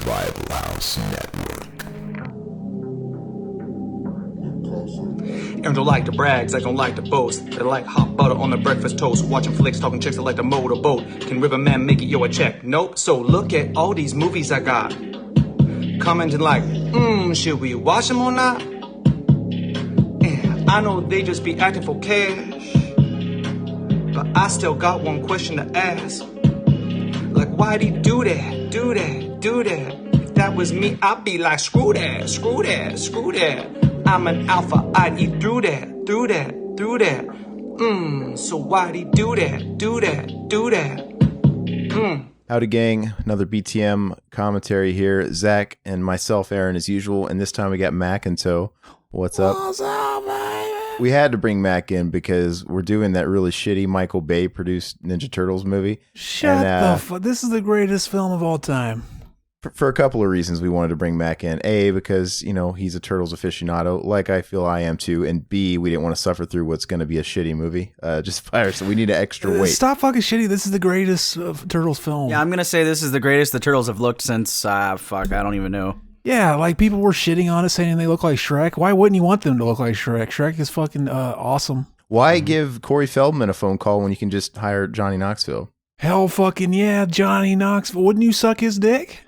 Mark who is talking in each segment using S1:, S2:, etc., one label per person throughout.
S1: Rival House Network.
S2: And don't like the brags, I don't like the boast. They like hot butter on the breakfast toast. Watching flicks, talking chicks, I like to motorboat. Can Riverman make it, yo, a check? Nope. So look at all these movies I got. Commenting like, should we watch them or not? And I know they just be acting for cash, but I still got one question to ask. Like, why'd he do that, do that, do that? If that was me, I'd be like, screw that, screw that, screw that. I'm an alpha, I'd eat through that, through that, through that. So why'd he do that, do that, do that?
S1: Howdy, gang. Another BTM commentary here. Zach and myself, Aaron, as usual. And this time we got Mac in tow. What's up?
S3: What's up, baby?
S1: We had to bring Mac in because we're doing that really shitty Michael Bay produced Ninja Turtles movie.
S3: Shut the fuck. This is the greatest film of all time.
S1: For a couple of reasons, we wanted to bring Mac in. A, because, you know, he's a Turtles aficionado, like I feel I am too. And B, we didn't want to suffer through what's going to be a shitty movie. Just fire. So we need an extra weight.
S3: Stop fucking shitty. This is the greatest Turtles film.
S4: Yeah, I'm going to say this is the greatest the Turtles have looked since, I don't even know.
S3: Yeah, like people were shitting on it, saying they look like Shrek. Why wouldn't you want them to look like Shrek? Shrek is fucking awesome.
S1: Why give Corey Feldman a phone call when you can just hire Johnny Knoxville?
S3: Hell fucking yeah, Johnny Knoxville. Wouldn't you suck his dick?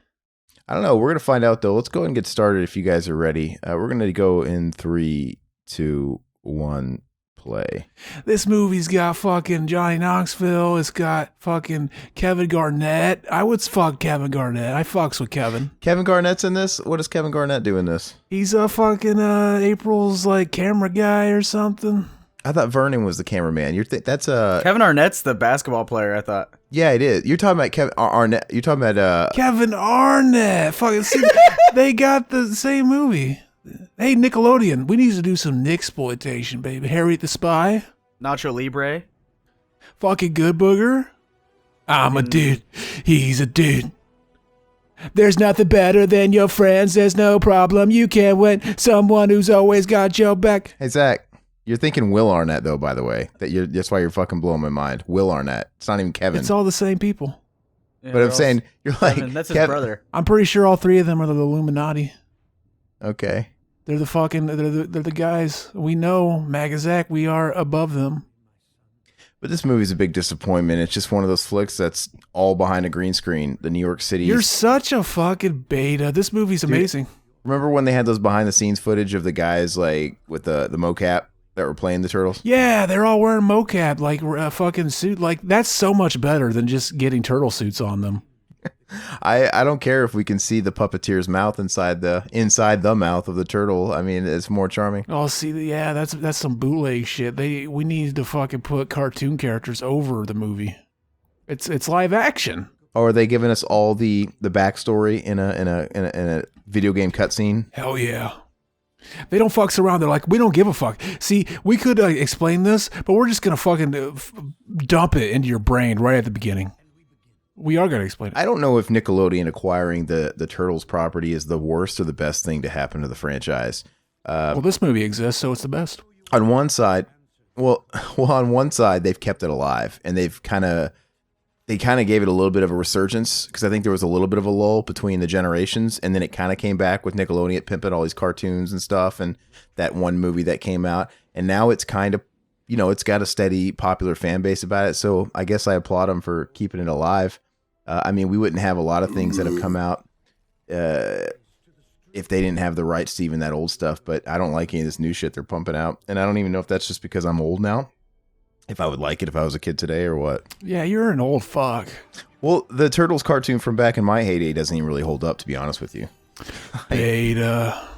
S1: I don't know. We're going to find out, though. Let's go ahead and get started if you guys are ready. We're going to go in 3, 2, 1, play.
S3: This movie's got fucking Johnny Knoxville. It's got fucking Kevin Garnett. I would fuck Kevin Garnett. I fucks with Kevin.
S1: Kevin Garnett's in this? What does Kevin Garnett do in this?
S3: He's a fucking April's like camera guy or something.
S1: I thought Vernon was the cameraman. That's a
S4: Kevin Arnett's the basketball player, I thought.
S1: Yeah, it is. You're talking about Kevin Arnett. You're talking about
S3: Kevin Arnett. Fucking see, they got the same movie. Hey, Nickelodeon, we need to do some Nicksploitation, baby. Harriet the Spy.
S4: Nacho Libre.
S3: Fucking Good Booger. I'm a dude. He's a dude. There's nothing better than your friends. There's no problem you can't win. Someone who's always got your back.
S1: Hey, Zach. You're thinking Will Arnett, though, by the way. That's why you're fucking blowing my mind. Will Arnett. It's not even Kevin.
S3: It's all the same people.
S4: Yeah,
S1: but I'm saying, you're like...
S4: Kevin, that's his brother.
S3: I'm pretty sure all three of them are the Illuminati.
S1: Okay.
S3: They're the fucking... They're the guys. We know, Magazak, we are above them.
S1: But this movie's a big disappointment. It's just one of those flicks that's all behind a green screen. The New York City...
S3: You're such a fucking beta. This movie's amazing.
S1: Dude, remember when they had those behind-the-scenes footage of the guys, like, with the mocap? That were playing the Turtles?
S3: Yeah, they're all wearing mocap, like a fucking suit. Like, that's so much better than just getting turtle suits on them.
S1: I don't care if we can see the puppeteer's mouth inside the mouth of the turtle. I mean, it's more charming.
S3: Oh, see, yeah, that's some bootleg shit. We need to fucking put cartoon characters over the movie. It's live action.
S1: Or are they giving us all the backstory in a video game cutscene?
S3: Hell yeah. They don't fucks around. They're like, we don't give a fuck. See, we could explain this, but we're just going to fucking dump it into your brain right at the beginning. We are going to explain it.
S1: I don't know if Nickelodeon acquiring the Turtles property is the worst or the best thing to happen to the franchise.
S3: Well, this movie exists, so it's the best.
S1: On one side, on one side, they've kept it alive, and they kind of gave it a little bit of a resurgence because I think there was a little bit of a lull between the generations, and then it kind of came back with Nickelodeon pimping all these cartoons and stuff, and that one movie that came out, and now it's kind of, it's got a steady popular fan base about it. So I guess I applaud them for keeping it alive. I mean, we wouldn't have a lot of things that have come out if they didn't have the rights to even that old stuff. But I don't like any of this new shit they're pumping out, and I don't even know if that's just because I'm old now. If I would like it if I was a kid today or what.
S3: Yeah, you're an old fuck.
S1: Well, the Turtles cartoon from back in my heyday doesn't even really hold up, to be honest with you.
S3: Beta.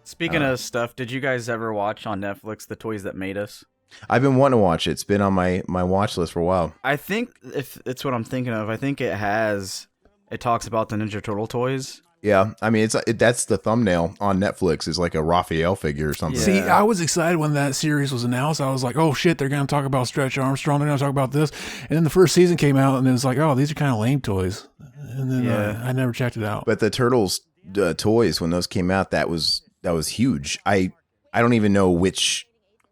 S4: Speaking of stuff, did you guys ever watch on Netflix The Toys That Made Us?
S1: I've been wanting to watch it. It's been on my watch list for a while.
S4: I think, if it's what I'm thinking of, I think it talks about the Ninja Turtle toys.
S1: Yeah, I mean, that's the thumbnail on Netflix is like a Raphael figure or something.
S3: Yeah. See, I was excited when that series was announced. I was like, oh shit, they're going to talk about Stretch Armstrong. They're going to talk about this. And then the first season came out and it was like, oh, these are kind of lame toys. And then I never checked it out.
S1: But the Turtles toys, when those came out, that was huge. I don't even know which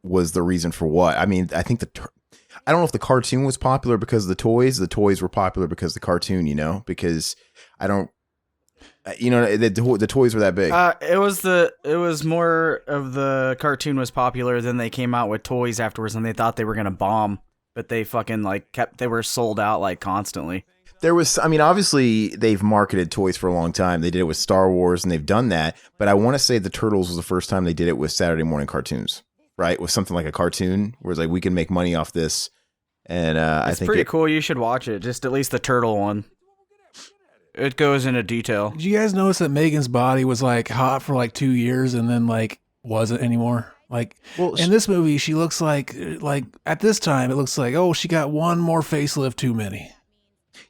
S1: was the reason for what. I mean, I think I don't know if the cartoon was popular because of the toys. The toys were popular because of the cartoon, because You know, the toys were that big.
S4: It was more of the cartoon was popular, then they came out with toys afterwards, and they thought they were gonna bomb, but they fucking they were sold out like constantly.
S1: There was, I mean, obviously they've marketed toys for a long time. They did it with Star Wars, and they've done that. But I want to say the Turtles was the first time they did it with Saturday morning cartoons, right? With something like a cartoon, where it's like we can make money off this. And I think
S4: it's pretty cool. You should watch it. Just at least the turtle one. It goes into detail.
S3: Did you guys notice that Megan's body was like hot for like 2 years and then like wasn't anymore? Like, well, in this movie, she looks like at this time, it looks like, oh, she got one more facelift too many.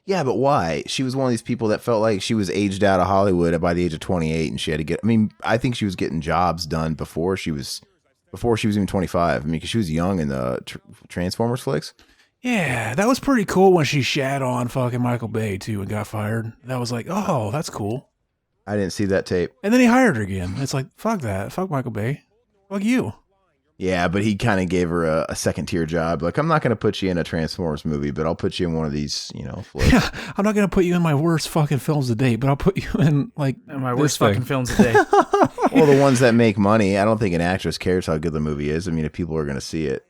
S1: Yeah, but why? She was one of these people that felt like she was aged out of Hollywood by the age of 28, and she had to get. I mean, I think she was getting jobs done before she was even 25. I mean, because she was young in the Transformers flicks.
S3: Yeah, that was pretty cool when she shat on fucking Michael Bay too and got fired. That was like, oh, that's cool.
S1: I didn't see that tape.
S3: And then he hired her again. It's like, fuck that. Fuck Michael Bay. Fuck you.
S1: Yeah, but he kind of gave her a second tier job. Like, I'm not going to put you in a Transformers movie, but I'll put you in one of these, flicks.
S3: Yeah, I'm not going to put you in my worst fucking films to date, but I'll put you in
S4: my worst fucking films to date.
S1: Well, the ones that make money. I don't think an actress cares how good the movie is. I mean, if people are going to see it.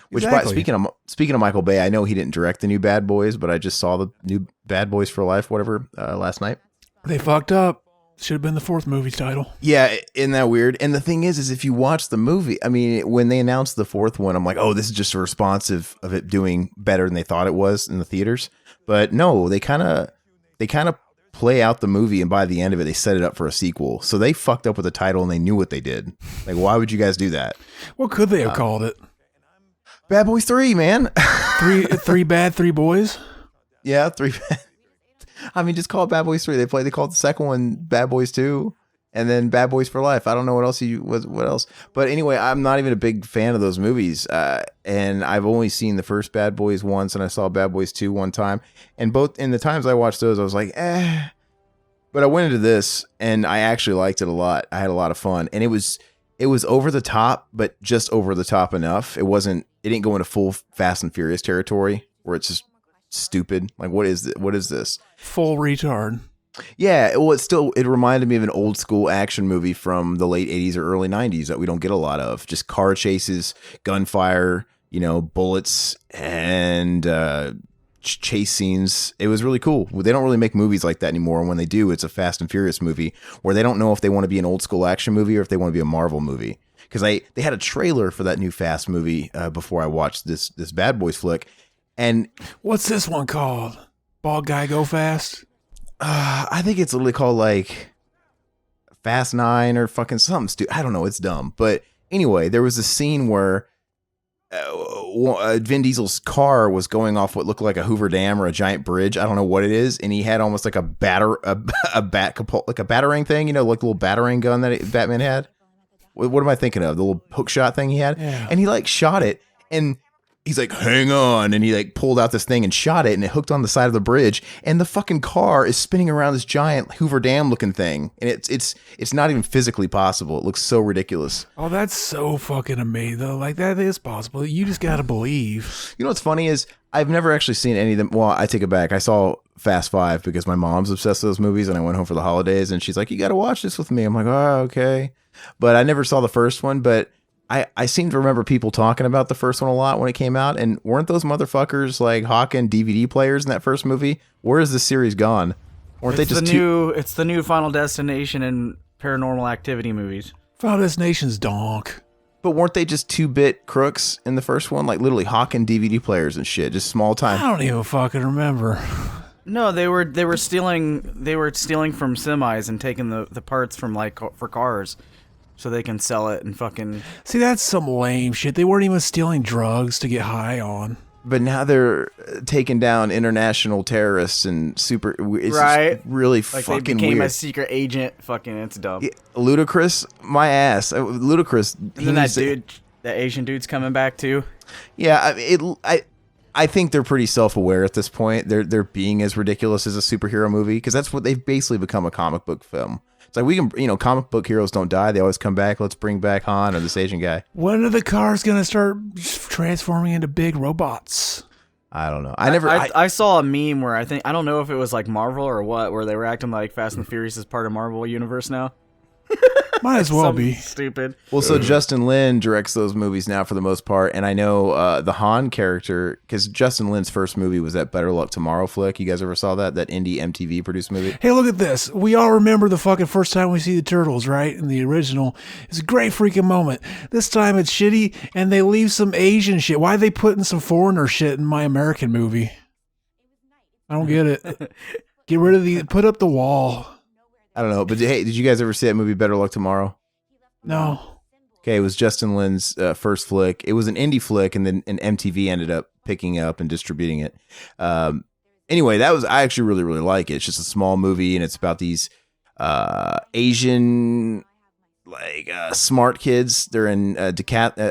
S1: Which,
S3: exactly.
S1: speaking of Michael Bay, I know he didn't direct the new Bad Boys, but I just saw the new Bad Boys for Life, whatever, last night.
S3: They fucked up. Should have been the fourth movie's title.
S1: Yeah, isn't that weird? And the thing is if you watch the movie, I mean, when they announced the fourth one, I'm like, oh, this is just a response of it doing better than they thought it was in the theaters. But no, they kind of play out the movie, and by the end of it, they set it up for a sequel. So they fucked up with the title, and they knew what they did. Like, why would you guys do that?
S3: What could they have called it?
S1: Bad Boys 3, man.
S3: three bad, three boys?
S1: Yeah, 3 bad. I mean, just call it Bad Boys 3. They called the second one Bad Boys 2, and then Bad Boys for Life. I don't know what else. But anyway, I'm not even a big fan of those movies. And I've only seen the first Bad Boys once, and I saw Bad Boys 2 one time. And both in the times I watched those, I was like, eh. But I went into this, and I actually liked it a lot. I had a lot of fun, and it was over the top, but just over the top enough. It didn't go into full Fast and Furious territory where it's just stupid. Like, what is this?
S3: Full retard.
S1: Yeah, well, it reminded me of an old school action movie from the late 80s or early 90s that we don't get a lot of. Just car chases, gunfire, bullets, and chase scenes. It was really cool. They don't really make movies like that anymore. And when they do, it's a Fast and Furious movie where they don't know if they want to be an old school action movie or if they want to be a Marvel movie. Because they had a trailer for that new Fast movie before I watched this Bad Boys flick. And
S3: what's this one called? Bald Guy Go Fast?
S1: I think it's literally called like Fast 9 or fucking something stupid. I don't know. It's dumb. But anyway, there was a scene where Vin Diesel's car was going off what looked like a Hoover Dam or a giant bridge. I don't know what it is. And he had almost like a batarang thing, like a little batarang gun that Batman had. What am I thinking of? The little hook shot thing he had?
S3: Yeah.
S1: And he shot it, and he's like, hang on. And he pulled out this thing and shot it, and it hooked on the side of the bridge. And the fucking car is spinning around this giant Hoover Dam looking thing. And it's not even physically possible. It looks so ridiculous.
S3: Oh, that's so fucking amazing, though. Like, that is possible. You just got to believe.
S1: You know what's funny is I've never actually seen any of them. Well, I take it back. I saw Fast 5 because my mom's obsessed with those movies, and I went home for the holidays, and she's like, you got to watch this with me. I'm like, oh, okay. But I never saw the first one, but I seem to remember people talking about the first one a lot when it came out, and weren't those motherfuckers like hawking DVD players in that first movie? Where is this series gone? Weren't they just
S4: It's the new Final Destination and Paranormal Activity movies.
S3: Final Destination's donk.
S1: But weren't they just 2-bit crooks in the first one? Like literally hawking DVD players and shit, just small time.
S3: I don't even fucking remember.
S4: No, they were stealing from semis and taking the parts from for cars. So they can sell it and fucking...
S3: See, that's some lame shit. They weren't even stealing drugs to get high on.
S1: But now they're taking down international terrorists and super... It's
S4: right.
S1: Really
S4: like
S1: fucking weird.
S4: They became a secret agent. Fucking, it's dumb.
S1: Yeah, Ludacris, my ass. Ludacris...
S4: And then that Asian dude's coming back too.
S1: Yeah, I think they're pretty self-aware at this point. They're being as ridiculous as a superhero movie because that's what they've basically become, a comic book film. It's like we can, comic book heroes don't die. They always come back. Let's bring back Han or this Asian guy.
S3: When are the cars going to start transforming into big robots?
S1: I don't know.
S4: I saw a meme where I don't know if it was like Marvel or what, where they were acting like Fast and Furious is part of Marvel universe now.
S3: Might as well be.
S4: Stupid.
S1: Well, so Justin Lin directs those movies now for the most part, and I know the Han character, because Justin Lin's first movie was that Better Luck Tomorrow flick. You guys ever saw that indie MTV produced movie?
S3: Hey, look at this. We all remember the fucking first time we see the turtles, right? In the original. It's a great freaking moment. This time it's shitty, and they leave some Asian shit. Why are they putting some foreigner shit in my American movie? I don't get it. Get rid of put up the wall.
S1: I don't know, but hey, did you guys ever see that movie Better Luck Tomorrow?
S3: No.
S1: Okay, it was Justin Lin's first flick. It was an indie flick, and then MTV ended up picking up and distributing it. Anyway, I actually really, really like it. It's just a small movie, and it's about these Asian smart kids. They're in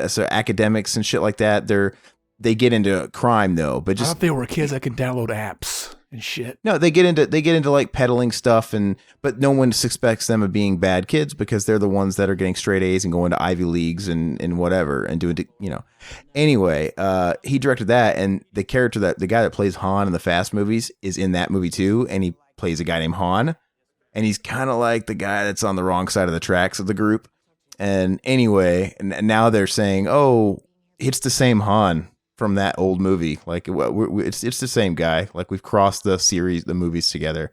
S1: so academics and shit like that. They get into crime though, but
S3: I thought they were kids that could download apps and shit.
S1: No, they get into like peddling stuff, but no one suspects them of being bad kids because they're the ones that are getting straight A's and going to Ivy Leagues and whatever and doing, Anyway, he directed that, and the guy that plays Han in the Fast movies is in that movie too, and he plays a guy named Han, and he's kind of like the guy that's on the wrong side of the tracks of the group. And anyway, and now they're saying, oh, it's the same Han from that old movie. Like it's the same guy. Like we've crossed the movies together.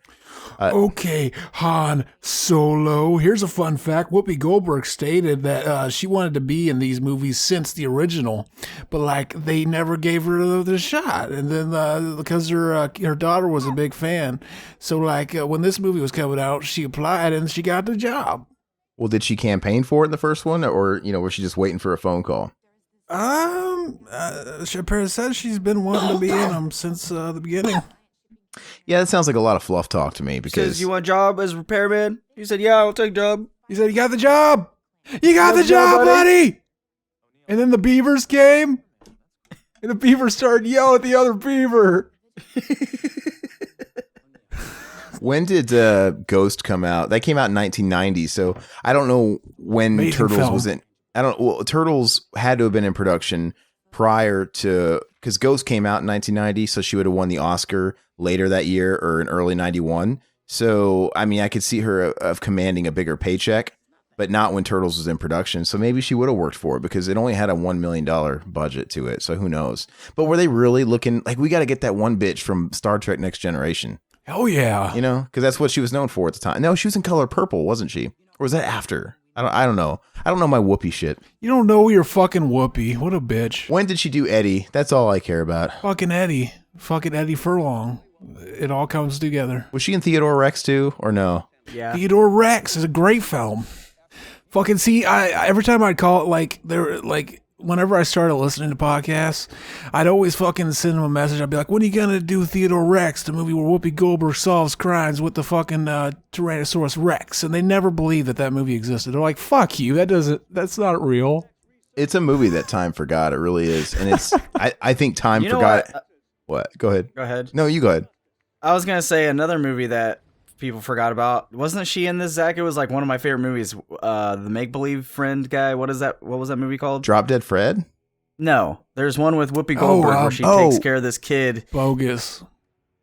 S3: Okay, Han Solo. Here's a fun fact. Whoopi Goldberg stated that she wanted to be in these movies since the original, but like they never gave her the shot. And then because her daughter was a big fan, so like when this movie was coming out, she applied and she got the job.
S1: Well, did she campaign for it in the first one, or was she just waiting for a phone call?
S3: Shapiro says she's been wanting to be in them since the beginning.
S1: Yeah, that sounds like a lot of fluff talk to me. Because
S4: says you want a job as a repairman? He said, yeah, I'll take a job.
S3: He said, you got the job. You got the job, buddy. And then the beavers came, and the beaver started yelling at the other beaver.
S1: When did Ghost come out? That came out in 1990, so I don't know when
S3: Amazing
S1: Turtles
S3: film.
S1: was in. Turtles had to have been in production prior to, because Ghost came out in 1990, so she would have won the Oscar later that year or in early 91. So, I mean, I could see her of commanding a bigger paycheck, but not when Turtles was in production. So maybe she would have worked for it because it only had a $1 million budget to it. So who knows? But were they really looking like we got to get that one bitch from Star Trek Next Generation?
S3: Oh, yeah.
S1: Because that's what she was known for at the time. No, she was in Color Purple, wasn't she? Or was that after? I don't know. I don't know my Whoopi shit.
S3: You don't know your fucking Whoopi. What a bitch.
S1: When did she do Eddie? That's all I care about.
S3: Fucking Eddie. Fucking Eddie Furlong. It all comes together.
S1: Was she in Theodore Rex too, or no?
S4: Yeah.
S3: Theodore Rex is a great film. Fucking see, every time I'd call it whenever I started listening to podcasts, I'd always fucking send them a message. I'd be like, when are you going to do Theodore Rex, the movie where Whoopi Goldberg solves crimes with the fucking Tyrannosaurus Rex? And they never believed that movie existed. They're like, fuck you, that's not real.
S1: It's a movie that time forgot. It really is. And it's, I think time forgot. What? Go ahead.
S4: Go ahead.
S1: No, you go ahead.
S4: I was going to say another movie that people forgot about. Wasn't she in this, Zach? It was like one of my favorite movies. The make-believe friend guy. What was that movie called?
S1: Drop Dead Fred?
S4: No. There's one with Whoopi Goldberg where she takes care of this kid.
S3: Bogus.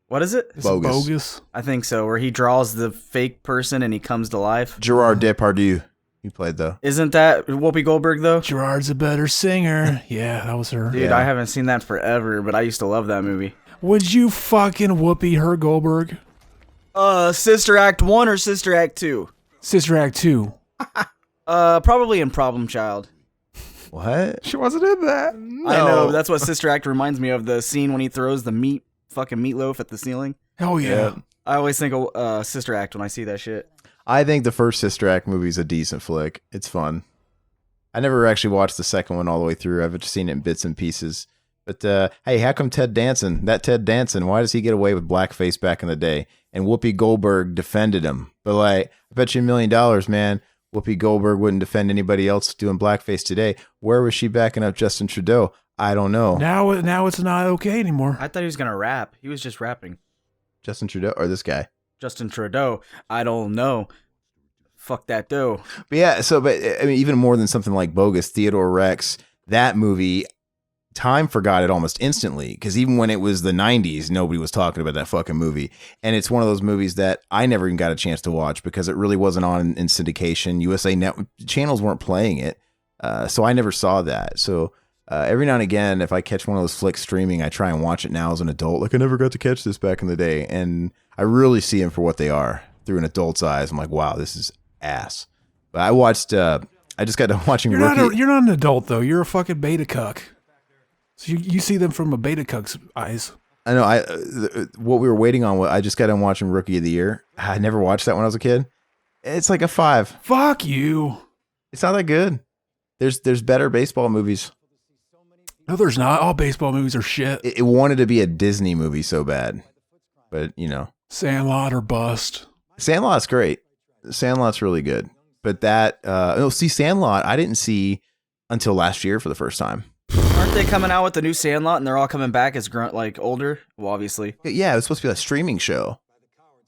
S4: What is it?
S3: Bogus.
S4: I think so. Where he draws the fake person and he comes to life.
S1: Gerard Depardieu. He played though.
S4: Isn't that Whoopi Goldberg though?
S3: Gerard's a better singer. Yeah, that was her.
S4: Dude,
S1: Yeah.
S4: I haven't seen that forever, but I used to love that movie.
S3: Would you fucking Whoopi her Goldberg?
S4: Sister Act 1 or Sister Act 2?
S3: Sister Act 2.
S4: Probably in Problem Child.
S1: What?
S3: She wasn't in that.
S4: I know, that's what Sister Act reminds me of, the scene when he throws the fucking meatloaf at the ceiling.
S3: Hell yeah.
S4: I always think of Sister Act when I see that shit.
S1: I think the first Sister Act movie is a decent flick. It's fun. I never actually watched the second one all the way through. I've just seen it in bits and pieces. But hey, how come Ted Danson, why does he get away with blackface back in the day? And Whoopi Goldberg defended him. But like, I bet you $1 million, man, Whoopi Goldberg wouldn't defend anybody else doing blackface today. Where was she backing up Justin Trudeau? I don't know.
S3: Now it's not okay anymore.
S4: I thought he was going to rap. He was just rapping.
S1: Justin Trudeau or this guy?
S4: Justin Trudeau. I don't know. Fuck that dough.
S1: But yeah, but I mean, even more than something like Bogus, Theodore Rex, that movie, time forgot it almost instantly, because even when it was the 90s, nobody was talking about that fucking movie. And it's one of those movies that I never even got a chance to watch because it really wasn't on in syndication. USA Network channels weren't playing it. So I never saw that. So every now and again, if I catch one of those flicks streaming, I try and watch it now as an adult. Like, I never got to catch this back in the day. And I really see them for what they are through an adult's eyes. I'm like, wow, this is ass. But I watched, I just got done watching
S3: You're
S1: Rookie.
S3: not an adult, though. You're a fucking beta cuck. So you see them from a beta cuck's eyes.
S1: I know. What we were waiting on, I just got done watching Rookie of the Year. I never watched that when I was a kid. It's like a 5.
S3: Fuck you.
S1: It's not that good. There's better baseball movies.
S3: No, there's not. All baseball movies are shit.
S1: It wanted to be a Disney movie so bad, but
S3: Sandlot or bust.
S1: Sandlot's great. Sandlot's really good. But that, Sandlot, I didn't see until last year for the first time.
S4: Aren't they coming out with the new Sandlot and they're all coming back as older? Well, obviously.
S1: Yeah, it was supposed to be a streaming show.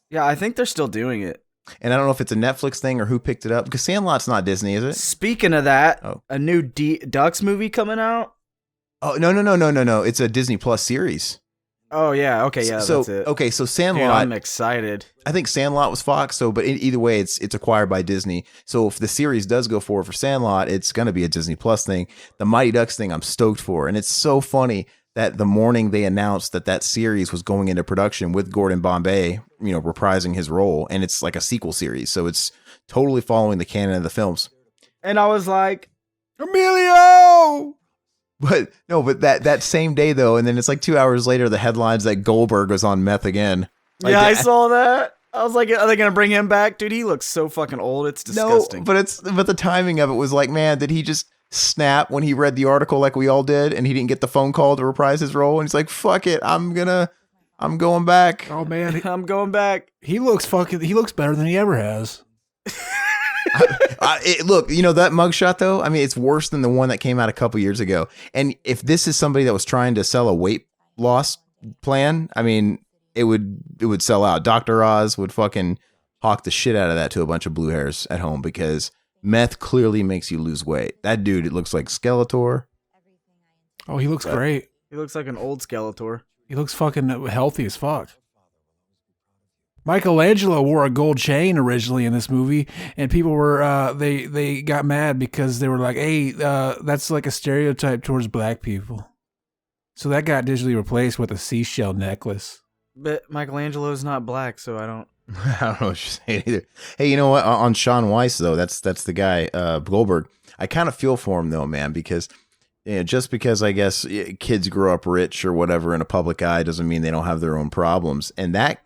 S4: Yeah, I think they're still doing it.
S1: And I don't know if it's a Netflix thing or who picked it up, because Sandlot's not Disney, is it?
S4: Speaking of that, a new Ducks movie coming out?
S1: Oh, no. It's a Disney Plus series.
S4: Oh, yeah. Okay, yeah, that's it.
S1: Okay, so Sandlot.
S4: Dude, I'm excited.
S1: I think Sandlot was Fox, but either way, it's acquired by Disney. So if the series does go forward for Sandlot, it's going to be a Disney Plus thing. The Mighty Ducks thing, I'm stoked for. And it's so funny that the morning they announced that series was going into production with Gordon Bombay, reprising his role, and it's like a sequel series. So it's totally following the canon of the films.
S4: And I was like,
S3: Emilio!
S1: But that same day though, and then it's like 2 hours later, the headlines that Goldberg was on meth again. Like,
S4: yeah, I saw that. I was like, are they gonna bring him back, dude? He looks so fucking old. It's disgusting.
S1: No, but the timing of it was like, man, did he just snap when he read the article like we all did, and he didn't get the phone call to reprise his role, and he's like, fuck it, I'm going back.
S3: Oh man,
S4: I'm going back.
S3: He looks better than he ever has.
S1: Look, that mugshot though, I mean, it's worse than the one that came out a couple years ago. And if this is somebody that was trying to sell a weight loss plan, I mean, it would sell out. Dr. Oz would fucking hawk the shit out of that to a bunch of blue hairs at home, because meth clearly makes you lose weight. That dude, it looks like Skeletor.
S3: Oh, he looks great.
S4: He looks like an old Skeletor.
S3: He looks fucking healthy as fuck. Michelangelo wore a gold chain originally in this movie, and people were they got mad because they were like, "Hey, that's like a stereotype towards black people." So that got digitally replaced with a seashell necklace.
S4: But Michelangelo's not black, so I don't
S1: know what you're saying either. Hey, you know what? On Sean Weiss though, that's the guy, Goldberg. I kind of feel for him though, man, because just because I guess kids grow up rich or whatever in a public eye doesn't mean they don't have their own problems. And I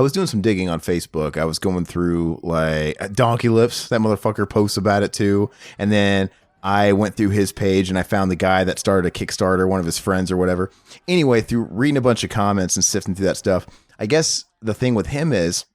S1: was doing some digging on Facebook. I was going through like Donkey Lips. That motherfucker posts about it too. And then I went through his page and I found the guy that started a Kickstarter, one of his friends or whatever. Anyway, through reading a bunch of comments and sifting through that stuff, I guess the thing with him is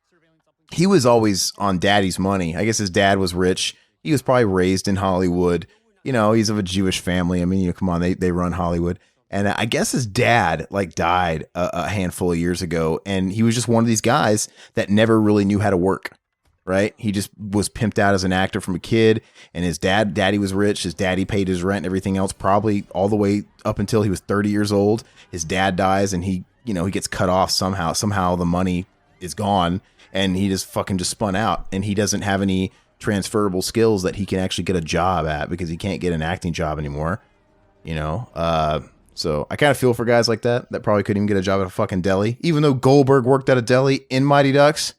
S1: he was always on daddy's money. I guess his dad was rich. He was probably raised in Hollywood. He's of a Jewish family. I mean, come on, they run Hollywood. And I guess his dad died a handful of years ago. And he was just one of these guys that never really knew how to work, right? He just was pimped out as an actor from a kid. And his daddy was rich. His daddy paid his rent and everything else, probably all the way up until he was 30 years old. His dad dies and he gets cut off somehow. Somehow the money is gone and he just spun out. And he doesn't have any transferable skills that he can actually get a job at because he can't get an acting job anymore. So I kind of feel for guys like that probably couldn't even get a job at a fucking deli, even though Goldberg worked at a deli in Mighty Ducks.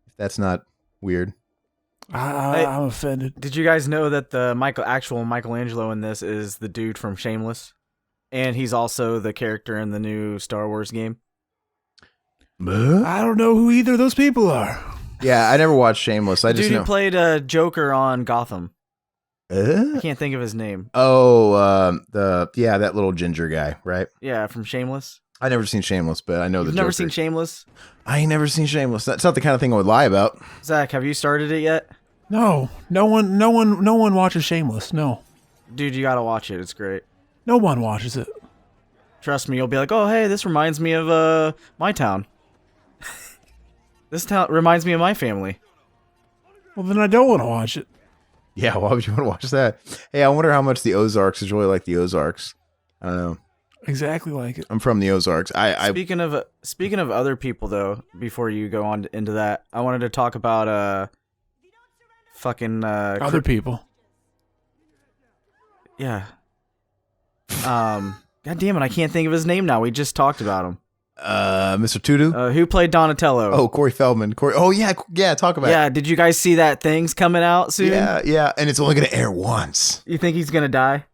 S1: If that's not weird.
S3: I'm offended.
S4: Did you guys know that the actual Michelangelo in this is the dude from Shameless? And he's also the character in the new Star Wars game?
S3: I don't know who either of those people are.
S1: Yeah, I never watched Shameless. I just
S4: dude
S1: know.
S4: Who played Joker on Gotham. I can't think of his name.
S1: Oh, that little ginger guy, right?
S4: Yeah, from Shameless.
S1: I never seen Shameless, but I know the Joker.
S4: You've never seen Shameless?
S1: I ain't never seen Shameless. That's not the kind of thing I would lie about.
S4: Zach, have you started it yet?
S3: No one watches Shameless. No,
S4: dude, you gotta watch it. It's great.
S3: No one watches it.
S4: Trust me, you'll be like, oh, hey, this reminds me of my town. This town reminds me of my family.
S3: Well, then I don't want to watch it.
S1: Yeah, why would you want to watch that? Hey, I wonder how much the Ozarks is really like the Ozarks. I don't know.
S3: Exactly like it.
S1: I'm from the Ozarks.
S4: Speaking of other people, though, before you go on into that, I wanted to talk about
S3: Other people.
S4: Yeah. God damn it, I can't think of his name now. We just talked about him.
S1: Mr. Tudu?
S4: Who played Donatello?
S1: Oh, Corey Feldman. Oh, yeah, talk about it.
S4: Yeah, did you guys see that thing's coming out soon?
S1: Yeah, and it's only going to air once.
S4: You think he's gonna die?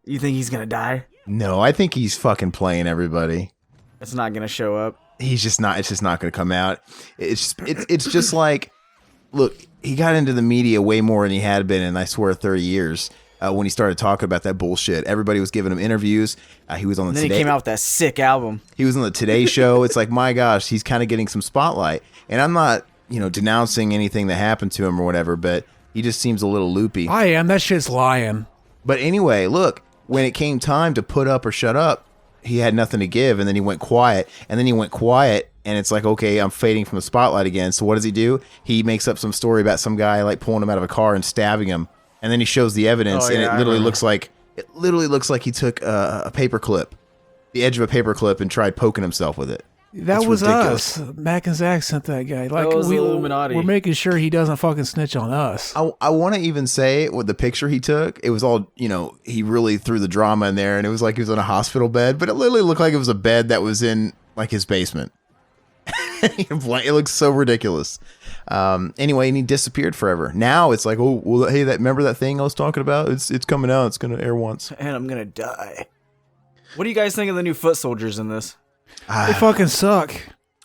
S1: No, I think he's fucking playing everybody.
S4: It's not gonna show up.
S1: It's just not going to come out. It's just like, look, he got into the media way more than he had been in, I swear, 30 years. When he started talking about that bullshit, everybody was giving him interviews. He was on the
S4: And then
S1: Today.
S4: he came out with that sick album.
S1: He was on the Today Show. It's like, my gosh, he's kind of getting some spotlight. And I'm not, denouncing anything that happened to him or whatever, but he just seems a little loopy.
S3: I am. That shit's lying.
S1: But anyway, look, when it came time to put up or shut up, he had nothing to give, and then he went quiet. And it's like, okay, I'm fading from the spotlight again. So what does he do? He makes up some story about some guy like pulling him out of a car and stabbing him. And then he shows the evidence, and it literally looks like he took a paper clip, the edge of a paper clip, and tried poking himself with it.
S3: That was ridiculous. Us. Mac and Zach sent that guy. Like,
S4: that was the Illuminati.
S3: We're making sure he doesn't fucking snitch on us.
S1: I want to even say with the picture he took, it was all, he really threw the drama in there, and it was like he was on a hospital bed, but it literally looked like it was a bed that was in like his basement. It looks so ridiculous. Anyway, and he disappeared forever. Now it's like, oh, well, hey, remember that thing I was talking about? It's coming out. It's going to air once.
S4: And I'm going to die. What do you guys think of the new foot soldiers in this?
S3: They fucking suck.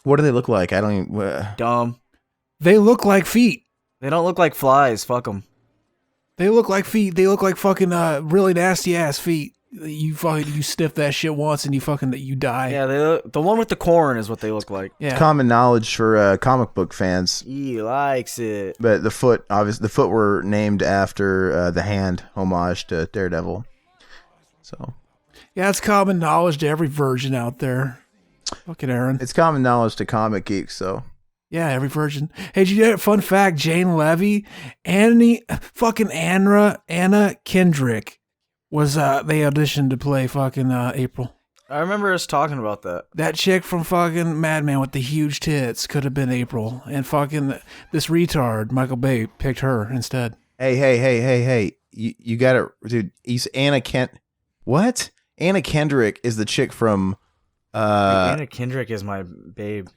S1: What do they look like? I don't even...
S4: Dumb.
S3: They look like feet.
S4: They don't look like flies. Fuck them.
S3: They look like feet. They look like fucking really nasty ass feet. You sniff that shit once and you die.
S4: Yeah, the one with the corn is what they look like.
S3: Yeah.
S1: It's common knowledge for comic book fans.
S4: He likes it.
S1: But the foot were named after the hand, homage to Daredevil. So.
S3: Yeah, it's common knowledge to every virgin out there. Fucking Aaron.
S1: It's common knowledge to comic geeks, so.
S3: Yeah, every virgin. Hey, did you get a fun fact? Jane Levy, Anna Kendrick was they auditioned to play fucking April.
S4: I remember us talking about that.
S3: That chick from fucking Mad Men with the huge tits could have been April, and fucking this retard Michael Bay picked her instead.
S1: Hey! You got it, dude. He's Anna Kent. What? Anna Kendrick is the chick from.
S4: Anna Kendrick is my babe.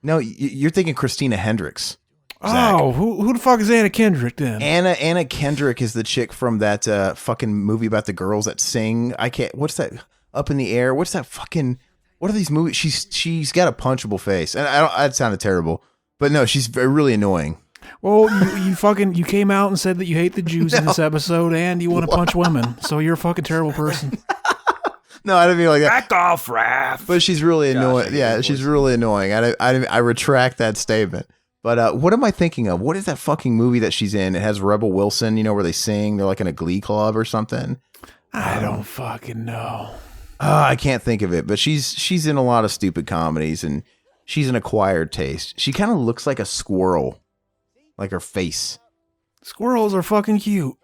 S1: No, you're thinking Christina Hendricks.
S3: Zach. Oh, who the fuck is Anna Kendrick then?
S1: Anna Kendrick is the chick from that fucking movie about the girls that sing. I can't. What's that? Up in the Air. What's that fucking? What are these movies? She's got a punchable face, and I don't. That sounded terrible, but no, she's really annoying.
S3: Well, you came out and said that you hate the Jews in this episode, and you want to punch women. So you're a fucking terrible person.
S1: No, I didn't mean like that.
S4: Back off, Raph.
S1: But she's really annoying. Yeah, she's really annoying. I retract that statement. But what am I thinking of? What is that fucking movie that she's in? It has Rebel Wilson, where they sing. They're like in a glee club or something.
S3: I don't fucking know.
S1: I can't think of it. But she's in a lot of stupid comedies, and she's an acquired taste. She kind of looks like a squirrel, like her face.
S3: Squirrels are fucking cute.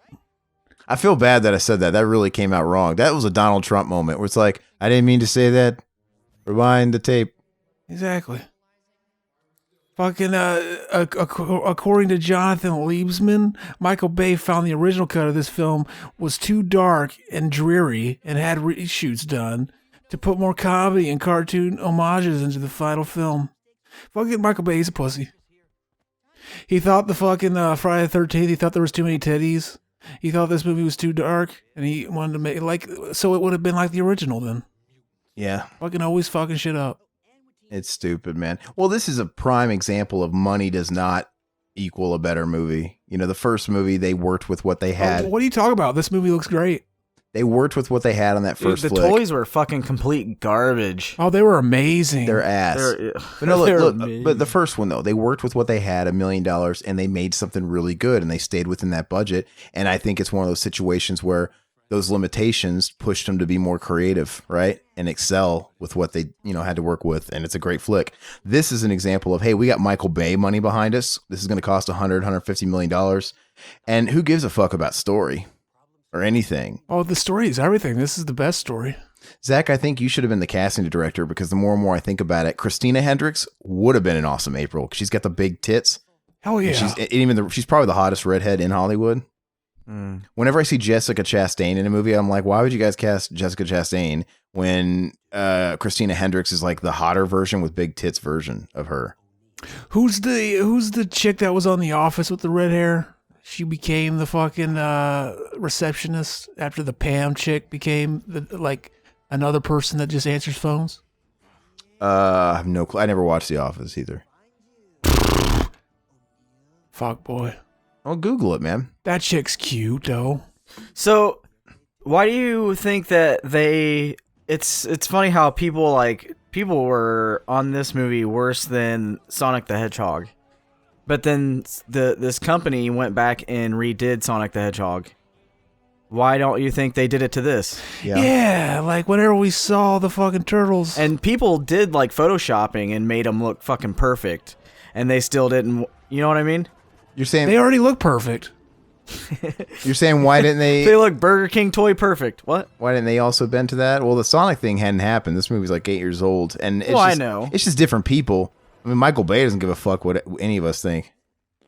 S1: I feel bad that I said that. That really came out wrong. That was a Donald Trump moment where it's like, I didn't mean to say that. Rewind the tape.
S3: Exactly. Fucking, according to Jonathan Liebsman, Michael Bay found the original cut of this film was too dark and dreary and had reshoots done to put more comedy and cartoon homages into the final film. Fucking Michael Bay's a pussy. He thought the fucking Friday the 13th, he thought there was too many titties. He thought this movie was too dark, and he wanted to make it so it would have been like the original then.
S1: Yeah.
S3: Fucking always fucking shit up.
S1: It's stupid, man. Well, this is a prime example of money does not equal a better movie. The first movie, they worked with what they had.
S3: What are you talking about? This movie looks great.
S1: They worked with what they had on that first
S4: the
S1: flick.
S4: toys were fucking complete garbage.
S3: Oh, they were amazing.
S1: They're ass. But no, look, but the first one, though, they worked with what they had, $1 million, and they made something really good, and they stayed within that budget. And I think it's one of those situations where those limitations pushed them to be more creative, right? And excel with what they, had to work with. And it's a great flick. This is an example of, hey, we got Michael Bay money behind us. This is going to cost $150 million. And who gives a fuck about story or anything?
S3: Oh, the story is everything. This is the best story.
S1: Zach, I think you should have been the casting director, because the more and more I think about it, Christina Hendricks would have been an awesome April. She's got the big tits.
S3: Hell yeah.
S1: She's probably the hottest redhead in Hollywood. Whenever I see Jessica Chastain in a movie, I'm like, why would you guys cast Jessica Chastain when Christina Hendricks is like the hotter version with big tits version of her?
S3: Who's the chick that was on The Office with the red hair? She became the fucking receptionist after the Pam chick became another person that just answers phones.
S1: I have no clue. I never watched The Office either.
S3: Fuck boy.
S1: I'll Google it, man.
S3: That chick's cute though.
S4: So, why do you think that it's funny how people were on this movie worse than Sonic the Hedgehog, but then this company went back and redid Sonic the Hedgehog. Why don't you think they did it to this?
S3: Yeah, like whenever we saw the fucking turtles,
S4: and people did like photoshopping and made them look fucking perfect, and they still didn't. You know what I mean?
S1: You're saying
S3: they already look perfect.
S1: You're saying why didn't they?
S4: They look Burger King toy perfect. What?
S1: Why didn't they also bend to that? Well, the Sonic thing hadn't happened. This movie's like 8 years old, and
S4: I know
S1: it's just different people. I mean, Michael Bay doesn't give a fuck what any of us think.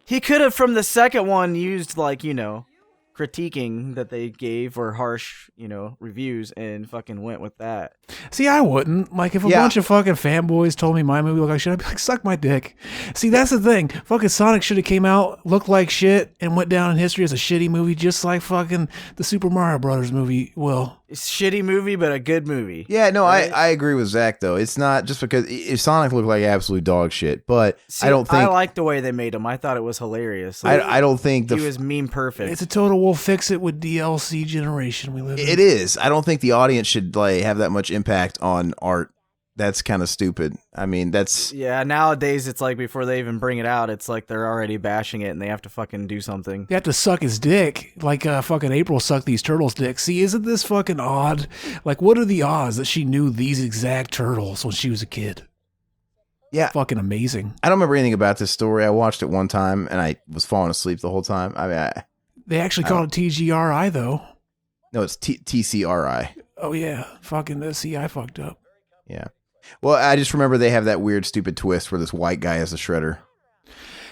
S4: He could have from the second one used critiquing that they gave or harsh, reviews and fucking went with that.
S3: See, I wouldn't. Like, if a bunch of fucking fanboys told me my movie looked like shit, I'd be like, suck my dick. See, that's the thing. Fucking Sonic should have came out, looked like shit, and went down in history as a shitty movie, just like fucking the Super Mario Brothers movie will.
S4: It's a shitty movie, but a good movie.
S1: Yeah, no, right? I agree with Zach, though. It's not just because Sonic looked like absolute dog shit, but
S4: see,
S1: I don't think...
S4: I like the way they made him. I thought it was hilarious.
S1: Like, I don't think...
S4: He was meme perfect.
S3: It's a total we'll fix it with DLC generation we live in.
S1: It is. I don't think the audience should have that much impact on art. That's kind of stupid. I mean, that's...
S4: Yeah, nowadays it's like before they even bring it out, it's like they're already bashing it and they have to fucking do something.
S3: They have to suck his dick, like fucking April sucked these turtles' dicks. See, isn't this fucking odd? Like, what are the odds that she knew these exact turtles when she was a kid?
S1: Yeah.
S3: Fucking amazing.
S1: I don't remember anything about this story. I watched it one time and I was falling asleep the whole time. I mean,
S3: they actually call it TGRI, though.
S1: No, it's TCRI.
S3: Oh, yeah. Fucking the CI fucked up.
S1: Yeah. Well, I just remember they have that weird, stupid twist where this white guy is a shredder.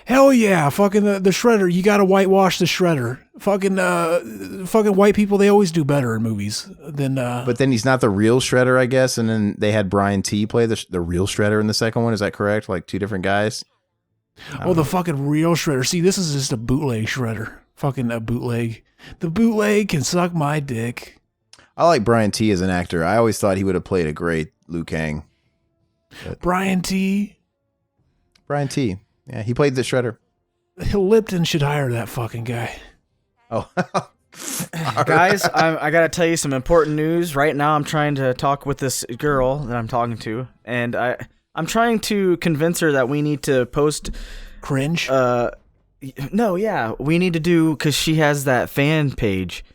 S3: Hell yeah, fucking the shredder. You gotta whitewash the shredder. Fucking white people, they always do better in movies than.
S1: But then he's not the real shredder, I guess. And then they had Brian T play the real shredder in the second one. Is that correct? Like two different guys.
S3: Oh, the fucking real shredder. See, this is just a bootleg shredder. Fucking a bootleg. The bootleg can suck my dick.
S1: I like Brian T as an actor. I always thought he would have played a great Liu Kang.
S3: Brian T.
S1: Yeah, he played the shredder.
S3: Lipton should hire that fucking guy.
S1: Oh.
S4: Guys, I gotta tell you some important news. Right now I'm trying to talk with this girl that I'm talking to, and I'm trying to convince her that we need to post
S3: cringe.
S4: No, yeah, we need to do, because she has that fan page